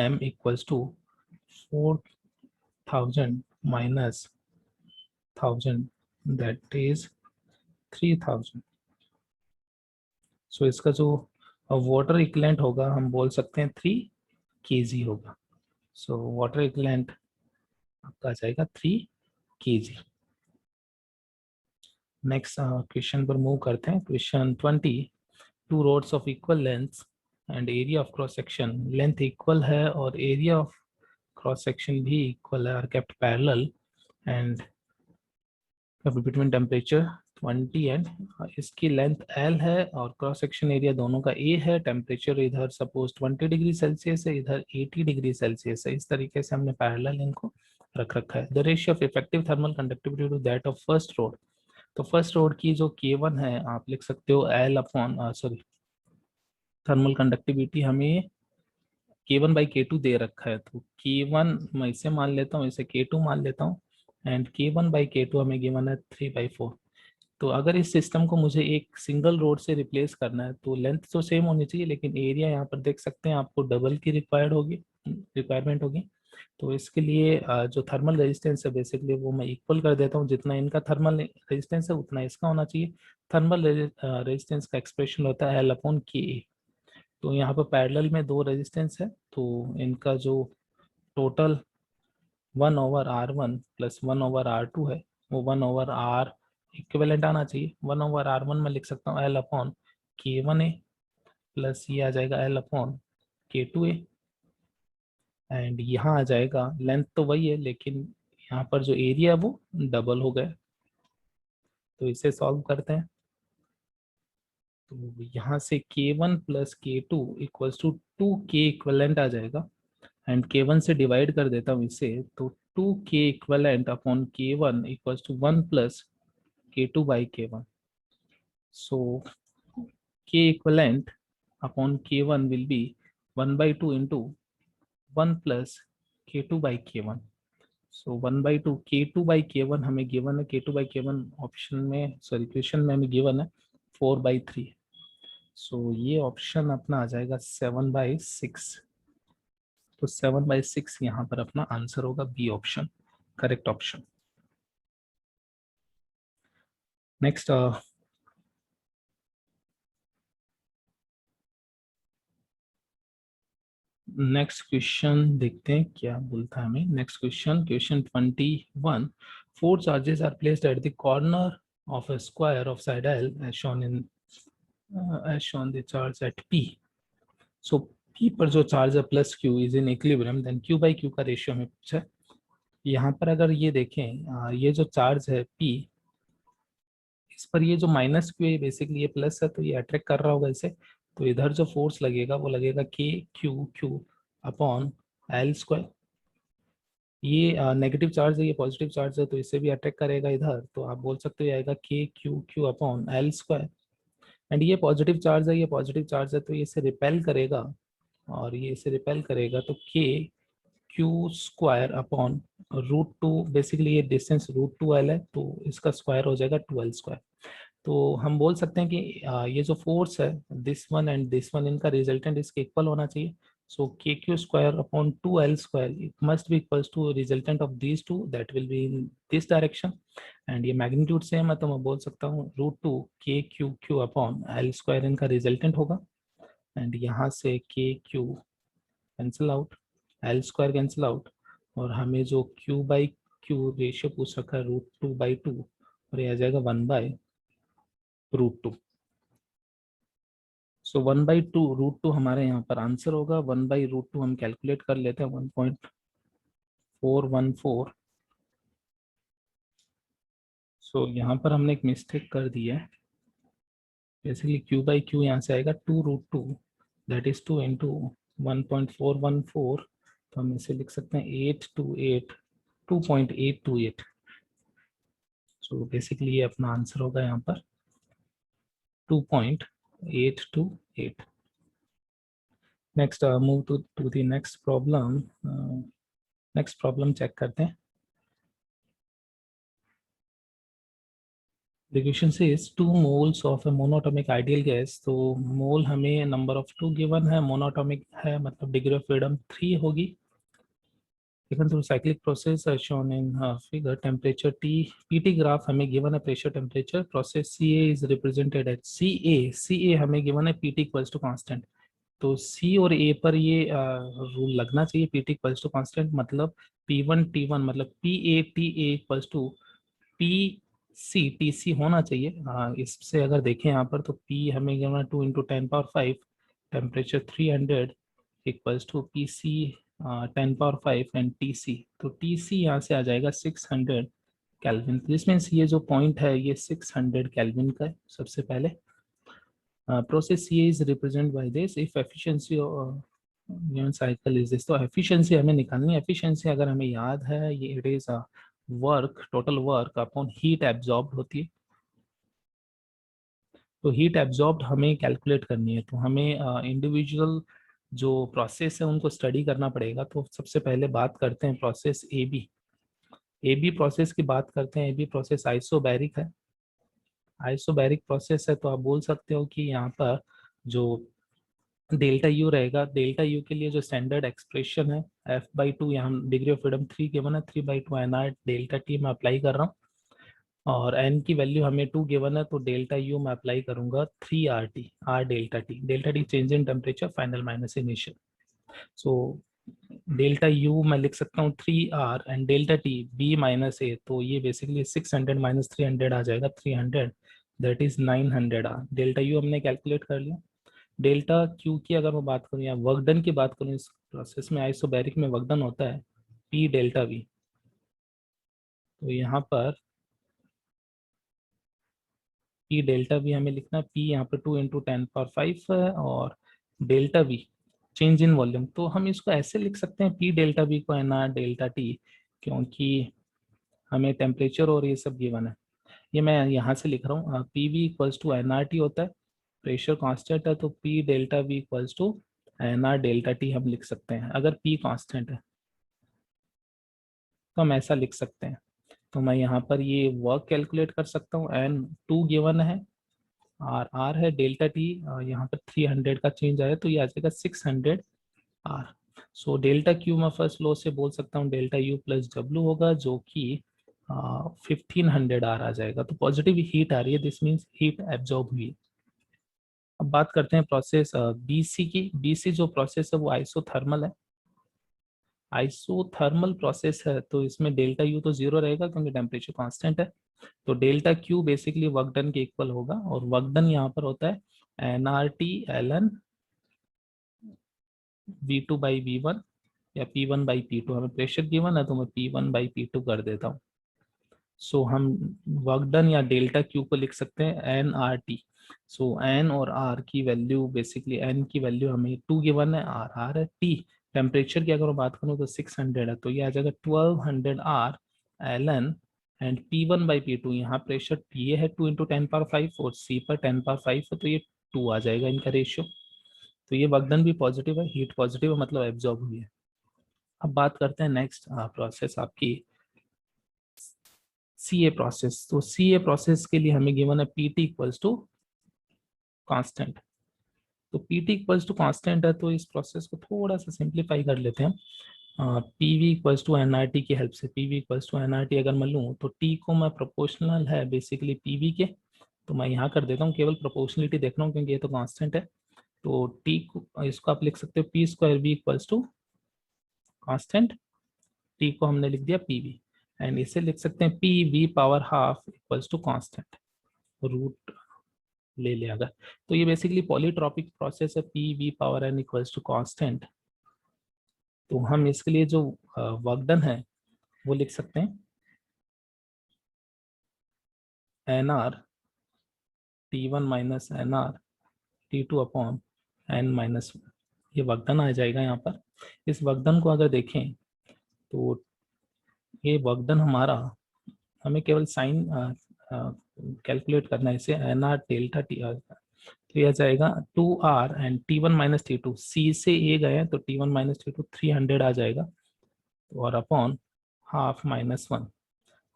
m equals to 4000 minus 1000, that is 3000। So इसका जो वाटर इक्विवेलेंट होगा हम बोल सकते हैं 3 kg होगा। सो वाटर इक्विवेलेंट आपका आ जाएगा 3 kg। नेक्स्ट क्वेश्चन पर मूव करते हैं। Question 20, two rods of equal length and area of cross section, length equal है और एरिया ऑफ क्रॉस सेक्शन भी इक्वल है, are kept parallel and between temperature 20 and, इसकी लेंथ L है और क्रॉस सेक्शन एरिया दोनों का A है। टेम्परेचर इधर सपोज 20 डिग्री सेल्सियस है, इधर 80 डिग्री सेल्सियस है। इस तरीके से हमने पैरेलल इनको रख रखा है। The ratio of effective thermal conductivity to that of first rod, तो फर्स्ट रोड की जो K1 है आप लिख सकते हो L upon sorry thermal conductivity हमें K1/K2 दे रखा है। तो K1 मैं इसे मान लेता हूँ, इसे K2 मान लेता हूँ, एंड K1/K2 हमें गिवन है 3/4। तो अगर इस सिस्टम को मुझे एक सिंगल रोड से रिप्लेस करना है तो लेंथ तो सेम होनी चाहिए, लेकिन एरिया यहाँ पर देख सकते हैं आपको डबल की रिक्वायरमेंट होगी। तो इसके लिए जो थर्मल रेजिस्टेंस है बेसिकली वो मैं इक्वल कर देता हूँ, जितना इनका थर्मल रेजिस्टेंस है उतना इसका होना चाहिए। थर्मल रेजिस्टेंस का एक्सप्रेशन होता है L/Ka। तो यहाँ पर पैरेलल में दो रेजिस्टेंस है, तो इनका जो टोटल 1/R1 प्लस 1/R2 है वो 1/R इक्विवेलेंट आना चाहिए। 1/R1 में लिख सकता हूँ L/K1A प्लस ये आ जाएगा L/K2A, एंड यहाँ आ जाएगा लेंथ तो वही है लेकिन यहाँ पर जो एरिया है वो डबल हो गया। तो इसे सॉल्व करते हैं। तो यहाँ से K1 plus K2 equals to 2K equivalent आ जाएगा, एंड K1 से डिवाइड कर देता हूँ इसे, तो 2K equivalent upon K1 equals to 1 plus K2/K1। So K equivalent upon K1 will be 1/2 into 1 plus K2/K1। So 1/2 K2/K1 हमें गिवन है, K2/K1 ऑप्शन में सॉरी क्वेश्चन में हमें गिवन है 4/3। सो ये ऑप्शन अपना आ जाएगा 7/6। तो 7/6 यहाँ पर अपना आंसर होगा B option, correct option. Next next question देखते हैं क्या बोलता है हमें। Next question 21, four charges are placed at the corner of a square of side L as shown the charge at P। So P पर जो charge है plus Q is in equilibrium, then Q/Q का ratio हमें पूछा है। यहाँ पर अगर ये देखें ये जो चार्ज है P, इस पर ये जो माइनस Q है बेसिकली ये प्लस है, तो ये अट्रैक्ट कर रहा होगा इसे। तो इधर जो फोर्स लगेगा वो लगेगा KQ अपॉन L²। ये नेगेटिव चार्ज है, ये पॉजिटिव चार्ज है, तो इसे भी अट्रैक्ट करेगा इधर। तो आप बोल सकते हो ये आएगा KQ अपॉन L²। एंड ये पॉजिटिव चार्ज है, ये पॉजिटिव चार्ज है, तो ये इसे रिपेल करेगा, और ये इसे रिपेल करेगा तो KQ² अपॉन √2। बेसिकली ये डिस्टेंस √2L है, तो इसका स्क्वायर हो जाएगा 2L²। तो हम बोल सकते हैं कि ये जो फोर्स है this one and this one, इनका रिजल्टेंट इसके इक्वल होना चाहिए। सो KQ² upon 2L² it must be equals to resultant of these two, that will be in this direction। And ये मैग्नीट्यूड सेम है, तो मैं बोल सकता हूँ √2 KQQ अपॉन L² इनका रिजल्टेंट होगा। एंड यहाँ से KQ cancel out, L² cancel out, और हमें जो Q बाई क्यू रेशियो पूछ रखा है √2/2 और ये आ जाएगा 1/√2। सो 1/2 √2 हमारे यहाँ पर आंसर होगा। 1/√2 हम कैलकुलेट कर लेते हैं 1.414। सो यहाँ पर हमने एक मिस्टेक कर दी है। बेसिकली Q/Q यहाँ से आएगा 2√2, दैट इज 2 इंटू 1.414। तो हम इसे लिख सकते हैं 2.828। सो बेसिकली ये अपना आंसर होगा यहाँ पर 2.828। Next move to the next problem. Next problem check करते हैं। The question says 2 moles of a monatomic ideal gas। तो मोल हमें नंबर ऑफ 2 गिवन है, मोनोटॉमिक है मतलब डिग्री ऑफ फ्रीडम 3 होगी। Given through cyclic process as shown in figure, temperature T, PT graph हमें given है pressure temperature, process CA is represented at CA हमें given है PT इक्वल्स टू कांस्टेंट। तो C और A पर ये rule लगना चाहिए, PT इक्वल्स टू कांस्टेंट मतलब P1 T1 मतलब PA TA equals to TC होना चाहिए। इससे अगर देखें यहाँ पर तो P हमें गिवन है 2 into 10⁵, temperature 300 equals to PC 10⁵ and TC। तो TC यहाँ से आ जाएगा 600 केल्विन। दिस मीन्स ये जो पॉइंट है ये 600 केल्विन का है। सबसे पहले process CA is represent by this if efficiency given cycle is this. तो एफिशिएंसी हमें निकालनी है। एफिशिएंसी अगर हमें याद है ये it is work, total work upon heat absorbed होती है। तो हीट एब्जॉर्ब्ड हमें कैलकुलेट करनी है। तो हमें इंडिविजुअल जो प्रोसेस है उनको स्टडी करना पड़ेगा। तो सबसे पहले बात करते हैं प्रोसेस AB प्रोसेस की बात करते हैं। AB प्रोसेस आइसोबैरिक है। आइसोबैरिक प्रोसेस है तो आप बोल सकते हो कि यहाँ पर जो डेल्टा यू रहेगा, डेल्टा यू के लिए जो स्टैंडर्ड एक्सप्रेशन है F/2, यहाँ डिग्री ऑफ फ्रीडम 3 गिवन है, 3/2 NR डेल्टा टी मैं अप्लाई कर रहा हूँ और n की वैल्यू हमें 2 गिवन है तो डेल्टा यू मैं अप्लाई करूंगा 3RT, R delta T change in temperature final minus initial. So delta U मैं लिख सकता हूँ 3R and delta T B-A। तो ये बेसिकली 600 माइनस 300 आ जाएगा 300, that is 900R। Delta U हमने कैलकुलेट कर लिया। डेल्टा क्यू की अगर मैं बात करूँ या वर्क डन की बात करूँ, इस प्रोसेस में आइसोबैरिक में वर्क डन होता है P डेल्टा V। तो यहाँ पर P डेल्टा V हमें लिखना है। P यहाँ पर 2 इंटू 10⁵ है और delta V change in volume. तो हम इसको ऐसे लिख सकते हैं P डेल्टा V को NR डेल्टा T, क्योंकि हमें टेम्परेचर और ये सब गिवन है। ये मैं यहाँ से लिख रहा हूँ PV इक्वल्स टू NRT होता है, प्रेशर कांस्टेंट है तो P delta V equals to NR delta T हम लिख सकते हैं। अगर P कांस्टेंट है तो हम ऐसा लिख सकते हैं। तो मैं यहाँ पर ये वर्क कैलकुलेट कर सकता हूँ। N2 गिवन है, R है, डेल्टा T यहाँ पर 300 का चेंज आया तो ये आ जाएगा 600R। सो डेल्टा Q मैं फर्स्ट लॉ से बोल सकता हूँ डेल्टा U प्लस W होगा जो कि 1500R आ जाएगा। तो पॉजिटिव हीट आ रही है, दिस मीन्स हीट एब्जॉर्ब हुई है। अब बात करते हैं प्रोसेस BC की। BC जो प्रोसेस है वो आइसोथर्मल है। आइसोथर्मल प्रोसेस है तो इसमें डेल्टा यू तो जीरो रहेगा क्योंकि टेम्परेचर कांस्टेंट है। तो delta Q basically work done के इक्वल होगा और वर्क डन यहाँ पर होता है NRT ln V2/V1 या P1/P2। हमें प्रेशर गिवन है तो मैं P1/P2 कर देता हूँ। सो हम वर्क डन या डेल्टा क्यू को लिख सकते हैं NRT। सो N और R की वैल्यू, बेसिकली N की वैल्यू हमें 2 गिवन है, R है, T टेम्परेचर की अगर मैं बात करूँ तो 600 है तो ये आ जाएगा 1200R ln एंड P1/P2। यहाँ प्रेशर ये है 2 इंटू 10⁵ और C पर 10⁵ है तो ये 2 आ जाएगा इनका रेशियो। तो ये वर्क डन भी पॉजिटिव है, हीट पॉजिटिव है मतलब एब्जॉर्ब हुई है। अब बात करते हैं नेक्स्ट प्रोसेस आपकी CA प्रोसेस। तो CA प्रोसेस के लिए हमें गिवन है PT इक्वल्स टू कांस्टेंट। तो PT इक्वल्स टू कांस्टेंट है तो इस प्रोसेस को थोड़ा सा सिंप्लीफाई कर लेते हैं। PV इक्वल्स टू NRT की हेल्प से। PV इक्वल्स टू NRT अगर मैं लूँ तो T को मैं प्रोपोर्शनल है बेसिकली PV के, तो मैं यहाँ कर देता हूँ, केवल प्रोपोर्शनलिटी देख रहा हूँ क्योंकि ये तो कांस्टेंट है। तो T को इसको आप लिख सकते हो P² V equals to constant T को हमने लिख दिया पीवी, एंड इसे लिख सकते हैं P V power half equals to constant, root ले लिया अगर, तो ये बेसिकली पॉलीट्रॉपिक प्रोसेस है, P V power N equals to constant. तो हम इसके लिए जो वर्क डन है वो लिख सकते हैं N R T one minus N R T two upon N minus, ये वर्क डन आ जाएगा यहाँ पर। इस वर्क डन को अगर देखें तो ये वर्क डन हमारा, हमें केवल साइन कैलकुलेट करना है, इसे एन आर डेल्टा टी, तो यह जाएगा 2r and T1 minus T2, C से A गए हैं तो T1 माइनस T2 300 आ जाएगा, और upon half minus 1,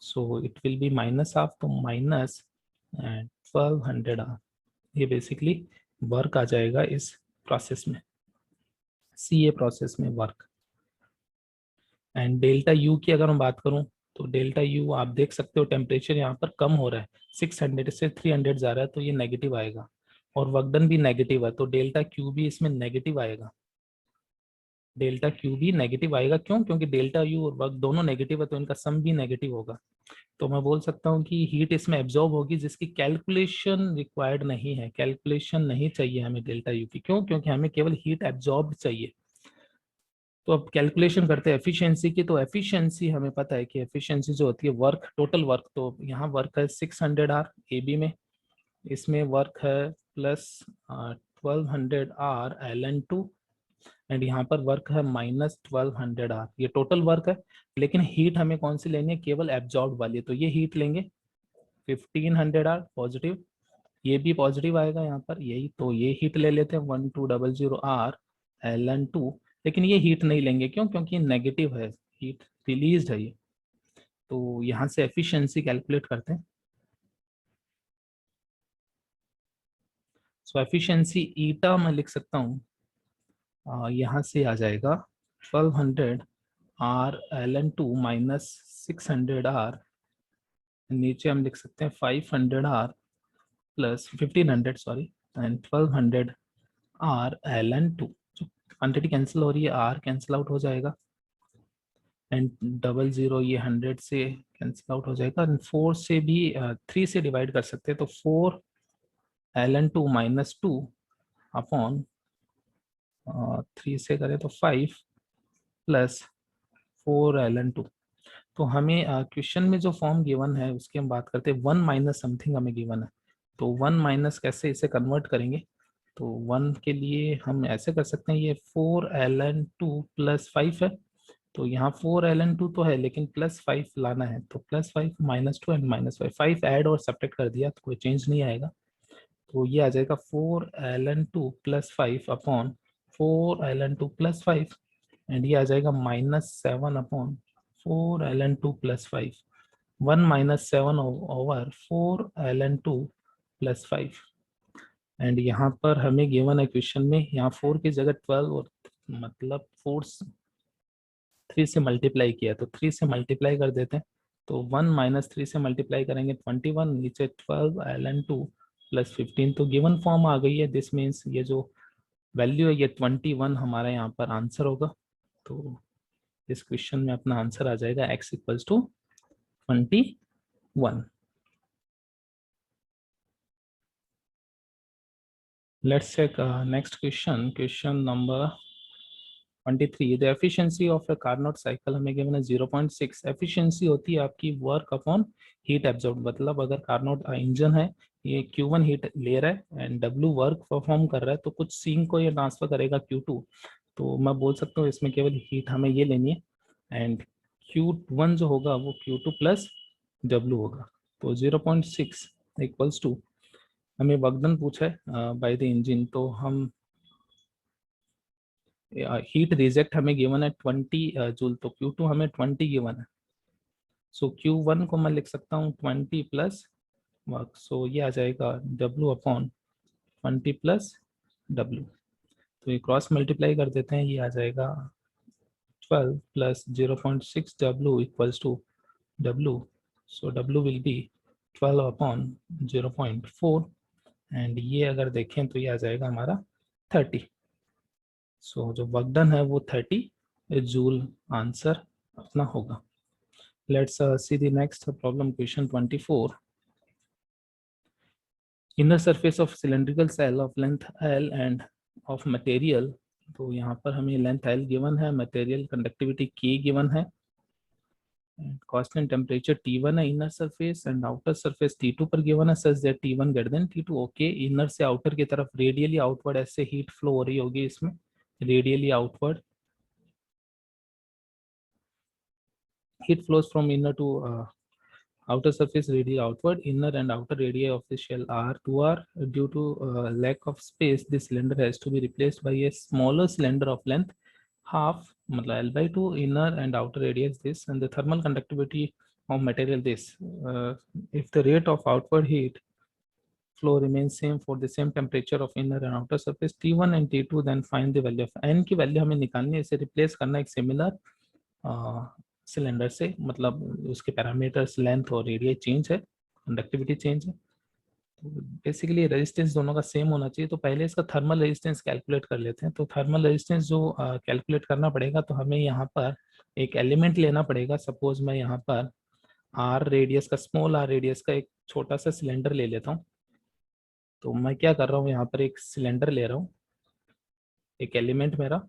so it will B minus half, तो माइनस एंड 1200 आर, ये बेसिकली वर्क आ जाएगा इस प्रोसेस में, CA प्रोसेस में वर्क। एंड डेल्टा यू की अगर मैं बात करूं तो डेल्टा यू आप देख सकते हो टेम्परेचर यहाँ पर कम हो रहा है, 600 से 300 जा रहा है, तो ये नेगेटिव आएगा, और वर्क डन भी नेगेटिव है, तो डेल्टा क्यू भी इसमें नेगेटिव आएगा, डेल्टा क्यू भी नेगेटिव आएगा। क्यों? क्योंकि डेल्टा यू और वर्क दोनों नेगेटिव है, तो इनका सम भी नेगेटिव होगा। तो मैं बोल सकता हूँ कि हीट इसमें एब्जॉर्ब होगी जिसकी कैलकुलेशन रिक्वायर्ड नहीं है, कैलकुलेशन नहीं चाहिए हमें डेल्टा यू की। क्यों? क्योंकि हमें केवल हीट एब्जॉर्ब चाहिए। तो अब कैलकुलेशन करते हैं एफिशिएंसी की, तो एफिशिएंसी हमें पता है कि एफिशिएंसी जो होती है वर्क, टोटल वर्क, तो यहाँ वर्क है 600 आर ए बी में, इसमें वर्क है plus 1200 R L N two, and यहाँ पर वर्क है माइनस 1200 आर, ये टोटल वर्क है। लेकिन हीट हमें कौन सी लेनी है? केवल एब्जॉर्ब वाली, तो ये हीट लेंगे 1500 आर पॉजिटिव, ये भी पॉजिटिव आएगा यहाँ पर, यही तो ये हीट ले लेते हैं 1200 आर एल एन टू, लेकिन ये हीट नहीं लेंगे। क्यों? क्योंकि नेगेटिव है, हीट रिलीज है ये। तो यहाँ से एफिशिएंसी कैलकुलेट करते हैं। सो एफिशिएंसी ईटा मैं लिख सकता हूँ, यहाँ से आ जाएगा 1200 R L N two minus 600 R, नीचे हम लिख सकते हैं 500 R plus 1500 sorry, and 1200 R L N two, quantity cancel हो रही है, आर कैंसिल आउट हो जाएगा, एंड 00 ये 100 से कैंसिल आउट हो जाएगा, एंड 4 से भी 3 से डिवाइड कर सकते हैं, तो 4 L N two minus 2 upon 3 से करें तो 5 प्लस 4 एल एन टू। तो हमें क्वेश्चन में जो फॉर्म गिवन है उसकी हम बात करते हैं, 1 माइनस समथिंग हमें गिवन है, तो 1 माइनस कैसे इसे कन्वर्ट करेंगे? तो 1 के लिए हम ऐसे कर सकते हैं, ये 4 एल एन टू प्लस 5 है, तो यहाँ 4 एल एन टू तो है लेकिन प्लस 5 लाना है, तो plus 5 minus 2 and minus 5, 5 add और सब्ट्रैक्ट कर दिया तो कोई चेंज नहीं आएगा, तो ये आ जाएगा 4 L N two plus 5 upon 4 L N two plus 5, and ये आ जाएगा -7 upon 4 L N two plus 5, 1 minus 7 over 4 L N two plus 5, and यहाँ पर हमें गिवन है क्वेश्चन में, यहाँ 4 की जगह 12, और मतलब 4 3 से मल्टीप्लाई किया, तो 3 से मल्टीप्लाई कर देते हैं, तो 1 माइनस 3 से मल्टीप्लाई करेंगे 21, नीचे 12 एल एन टू प्लस 15, तो गिवन फॉर्म आ गई है, दिस मीन्स ये जो वैल्यू है ये 21 हमारा यहाँ पर आंसर होगा। तो इस क्वेश्चन में अपना आंसर आ जाएगा x equals to 21। Let's check next question, question number 23. The efficiency of a Carnot cycle हमें given है 0.6। efficiency होती है आपकी work upon heat absorbed, मतलब अगर Carnot इंजन है, ये Q1 हीट ले रहा है एंड W वर्क परफॉर्म कर रहा है, तो कुछ सिंक को ये ट्रांसफर करेगा Q2, तो मैं बोल सकता हूँ इसमें केवल हीट हमें ये लेनी है, एंड Q1 जो होगा वो Q2 प्लस W होगा, तो 0.6 इक्वल्स टू, हमें वर्क डन पूछा है बाय द इंजन, तो हम हीट रिजेक्ट हमें गिवन है 20 जूल, तो Q2 हमें 20 गिवन है, सो Q1 को मैं लिख सकता हूँ 20 प्लस वर्क, सो ये आ जाएगा W अपॉन 20 प्लस W, तो ये क्रॉस मल्टीप्लाई कर देते हैं, ये आ जाएगा 12 plus 0.6 W equals to W, so W will be 12 upon 0.4, and ये अगर देखें तो ये आ जाएगा हमारा 30, सो जो वर्क डन है वो 30 जूल आंसर उतना होगा। Let's see the next problem, question 24. Inner surface of cylindrical cell of length L and of material, तो यहाँ पर हमें लेंथ L गिवन है, मटेरियल कंडक्टिविटी K गिवन है, कांस्टेंट टेम्परेचर T1 है inner surface and outer surface T2 पर given है such that T1 greater than T2। Okay, inner से आउटर की तरफ रेडियली आउटवर्ड ऐसे हीट फ्लो हो रही होगी इसमें, radially outward heat flows from inner to outer surface radii outward. Inner and outer radii of the shell are 2r. Due to lack of space, this cylinder has to be replaced by a smaller cylinder of length half, मतलब L by 2, inner and outer radius this, and the thermal conductivity of material this. If the rate of outward heat flow remains same for the same temperature of inner and outer surface T1 and T2, then find the value of n की value हमें निकालनी है, इसे replace करना एक similar cylinder से, मतलब उसके पैरामीटर्स लेंथ और रेडियस चेंज है, कंडक्टिविटी चेंज है, तो बेसिकली रेजिस्टेंस दोनों का सेम होना चाहिए। तो पहले इसका थर्मल रेजिस्टेंस कैलकुलेट कर लेते हैं। तो थर्मल रेजिस्टेंस जो कैलकुलेट करना पड़ेगा, तो हमें यहाँ पर एक एलिमेंट लेना पड़ेगा। सपोज मैं यहाँ पर आर रेडियस का, स्मॉल आर रेडियस का एक छोटा सा सिलेंडर ले लेता हूँ। तो मैं क्या कर रहा हूँ, यहाँ पर एक सिलेंडर ले रहा हूँ, एक एलिमेंट मेरा,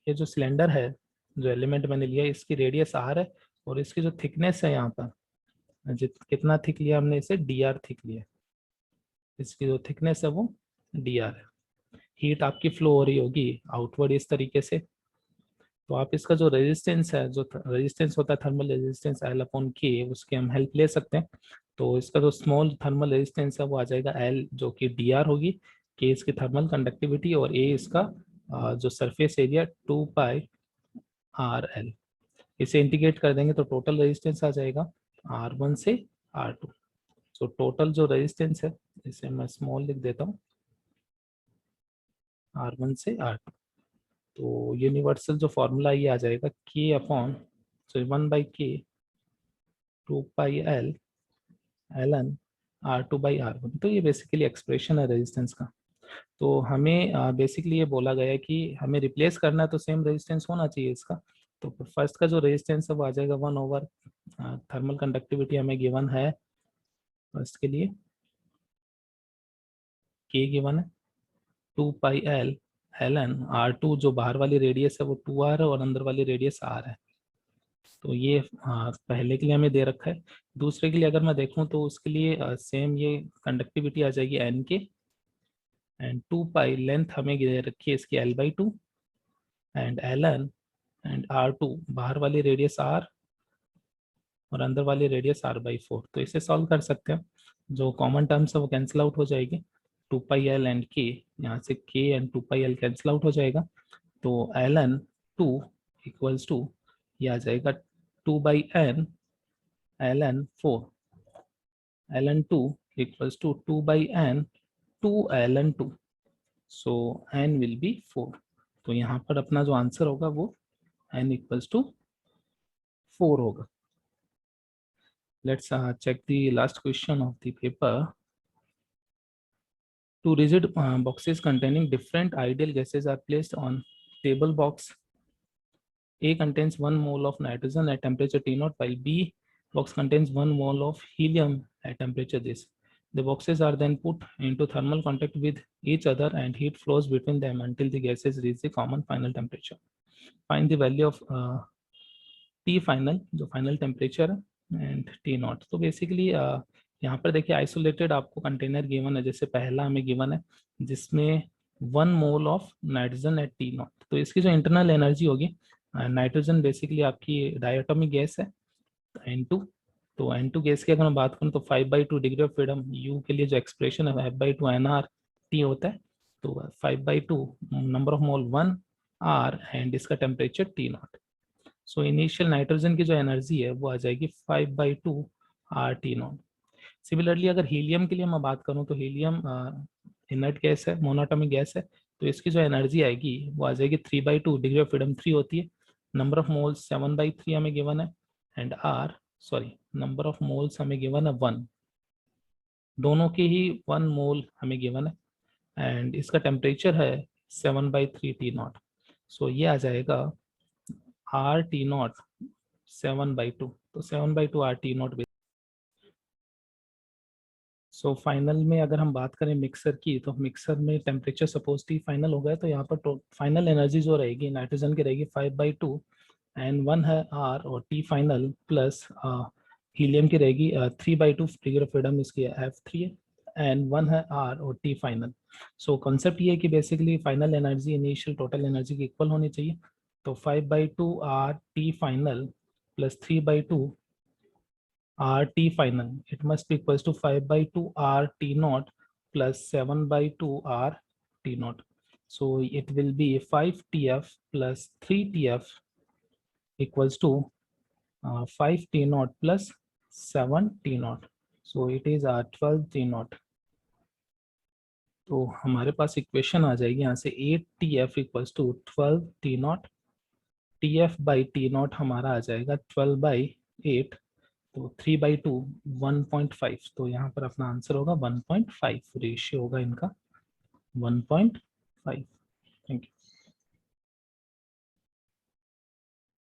ये जो सिलेंडर है, जो एलिमेंट मैंने लिया, इसकी रेडियस आर है और इसकी जो थिकनेस है यहाँ पर, कितना थिक लिया हमने इसे, डी आर थिक लिया, इसकी जो थिकनेस है वो डी आर है। हीट आपकी फ्लो हो रही होगी आउटवर्ड इस तरीके से, तो आप इसका जो रेजिस्टेंस है, जो रेजिस्टेंस होता है थर्मल रेजिस्टेंस एल अपॉन के, उसके हम हेल्प ले सकते हैं। तो इसका जो स्मॉल थर्मल रेजिस्टेंस है वो आ जाएगा एल, जो कि डी आर होगी, के इसकी थर्मल कंडक्टिविटी और ए इसका जो सरफेस एरिया 2 पाई आर एल। इसे इंटीग्रेट कर देंगे तो टोटल रेजिस्टेंस आ जाएगा R1 से R2। तो टोटल जो रेजिस्टेंस है, इसे मैं स्मॉल लिख देता हूँ, R1 से R2। तो यूनिवर्सल जो फॉर्मूला ये आ जाएगा K upon, sorry 1/K 2 pi L ln R2 by R1। तो ये बेसिकली एक्सप्रेशन है रेजिस्टेंस का। तो हमें बेसिकली ये बोला गया है कि हमें रिप्लेस करना है तो सेम रेजिस्टेंस होना चाहिए इसका। तो फर्स्ट का जो रेजिस्टेंस है वो आ जाएगा 1 ओवर थर्मल कंडक्टिविटी हमें गिवन है फर्स्ट के लिए, K गिवन है 2 पाई L ln R2, जो बाहर वाली रेडियस है वो 2r है और अंदर वाली रेडियस r है। तो ये पहले के लिए हमें दे रखा है। दूसरे के लिए अगर मैं देखूं तो उसके लिए सेम ये कंडक्टिविटी आ जाएगी n के, एंड 2 पाई लेंथ हमें दे रखी है इसकी L by 2 and ln and R2, बाहर वाली रेडियस r और अंदर वाली रेडियस r by 4। तो इसे सॉल्व कर सकते हैं, जो कॉमन टर्म्स है वो कैंसिल आउट हो जाएगी, 2 पाई एल एंड के, यहाँ से k and 2 pi L cancel out हो जाएगा। तो ln 2 इक्वल्स टू ये आ जाएगा 2 by n ln 4, ln 2 equals to 2 by n 2 ln 2, so n will be 4। तो यहाँ पर अपना जो आंसर होगा वो n इक्वल्स टू 4 होगा। Let's check the last question of the paper. Two rigid boxes containing different ideal gases are placed on table box. A contains 1 mole of nitrogen at temperature T0, while B box contains 1 mole of helium at temperature this. The boxes are then put into thermal contact with each other and heat flows between them until the gases reach the common final temperature. Find the value of T final, जो final temperature है, and T not. तो basically यहाँ पर देखिए isolated आपको container given है, जैसे पहला हमें गिवन है जिसमें 1 mole of nitrogen eight T not. तो इसकी जो इंटरनल एनर्जी होगी, नाइट्रोजन बेसिकली आपकी डायटोमिक गैस है N2। तो N2 गैस की अगर मैं बात करूँ तो 5/2 डिग्री ऑफ फ्रीडम, U के लिए जो एक्सप्रेशन है 5/2 nRT होता है। तो 5/2 number of mole 1 R and इसका temperature T naught. So initial nitrogen की जो एनर्जी है वो आ जाएगी 5/2 RT नॉट। सिमिलरली अगर हीलियम के लिए मैं बात करूं तो हीलियम इनर्ट गैस है, मोनोटॉमिक गैस है, तो इसकी जो एनर्जी आएगी वो आ जाएगी 3/2, डिग्री ऑफ फ्रीडम 3 होती है। नंबर ऑफ मोल्स 7/3 हमें गिवन है एंड नंबर ऑफ मोल्स हमें गिवन है 1, दोनों की ही 1 मोल हमें गिवन है एंड इसका टेम्परेचर है 7/3 T नॉट। सो ये आ जाएगा आर टी नॉट 7/2, तो 7/2 R T not. So final में अगर हम बात करें मिक्सर की, तो मिक्सर में टेम्परेचर सपोज टी फाइनल हो गया, तो यहाँ पर फाइनल एनर्जी जो रहेगी नाइट्रोजन की रहेगी 5/2 एंड 1 है आर, और टी फाइनल प्लस हीलियम की रहेगी 3/2, डिग्री ऑफ फ्रीडम इसकी F3 है, एंड 1 है आर और टी फाइनल। सो कॉन्सेप्ट ये है कि basically final energy initial total energy की इक्वल होनी चाहिए। तो 5/2 R T final plus 3/2 R T final, it must be equals to 5/2 R T naught plus 7/2 R T naught. So it will be 5 TF plus 3 TF equals to 5 T naught plus 7 T naught. So it is 12 T naught. तो हमारे पास equation आ जाएगी यहाँ से 8 TF equals to 12 T naught. TF by T naught हमारा आ जाएगा 12/8, तो 3/2 1.5, तो यहाँ पर अपना आंसर होगा 1.5, रेशियो होगा इनका 1.5। Thank you.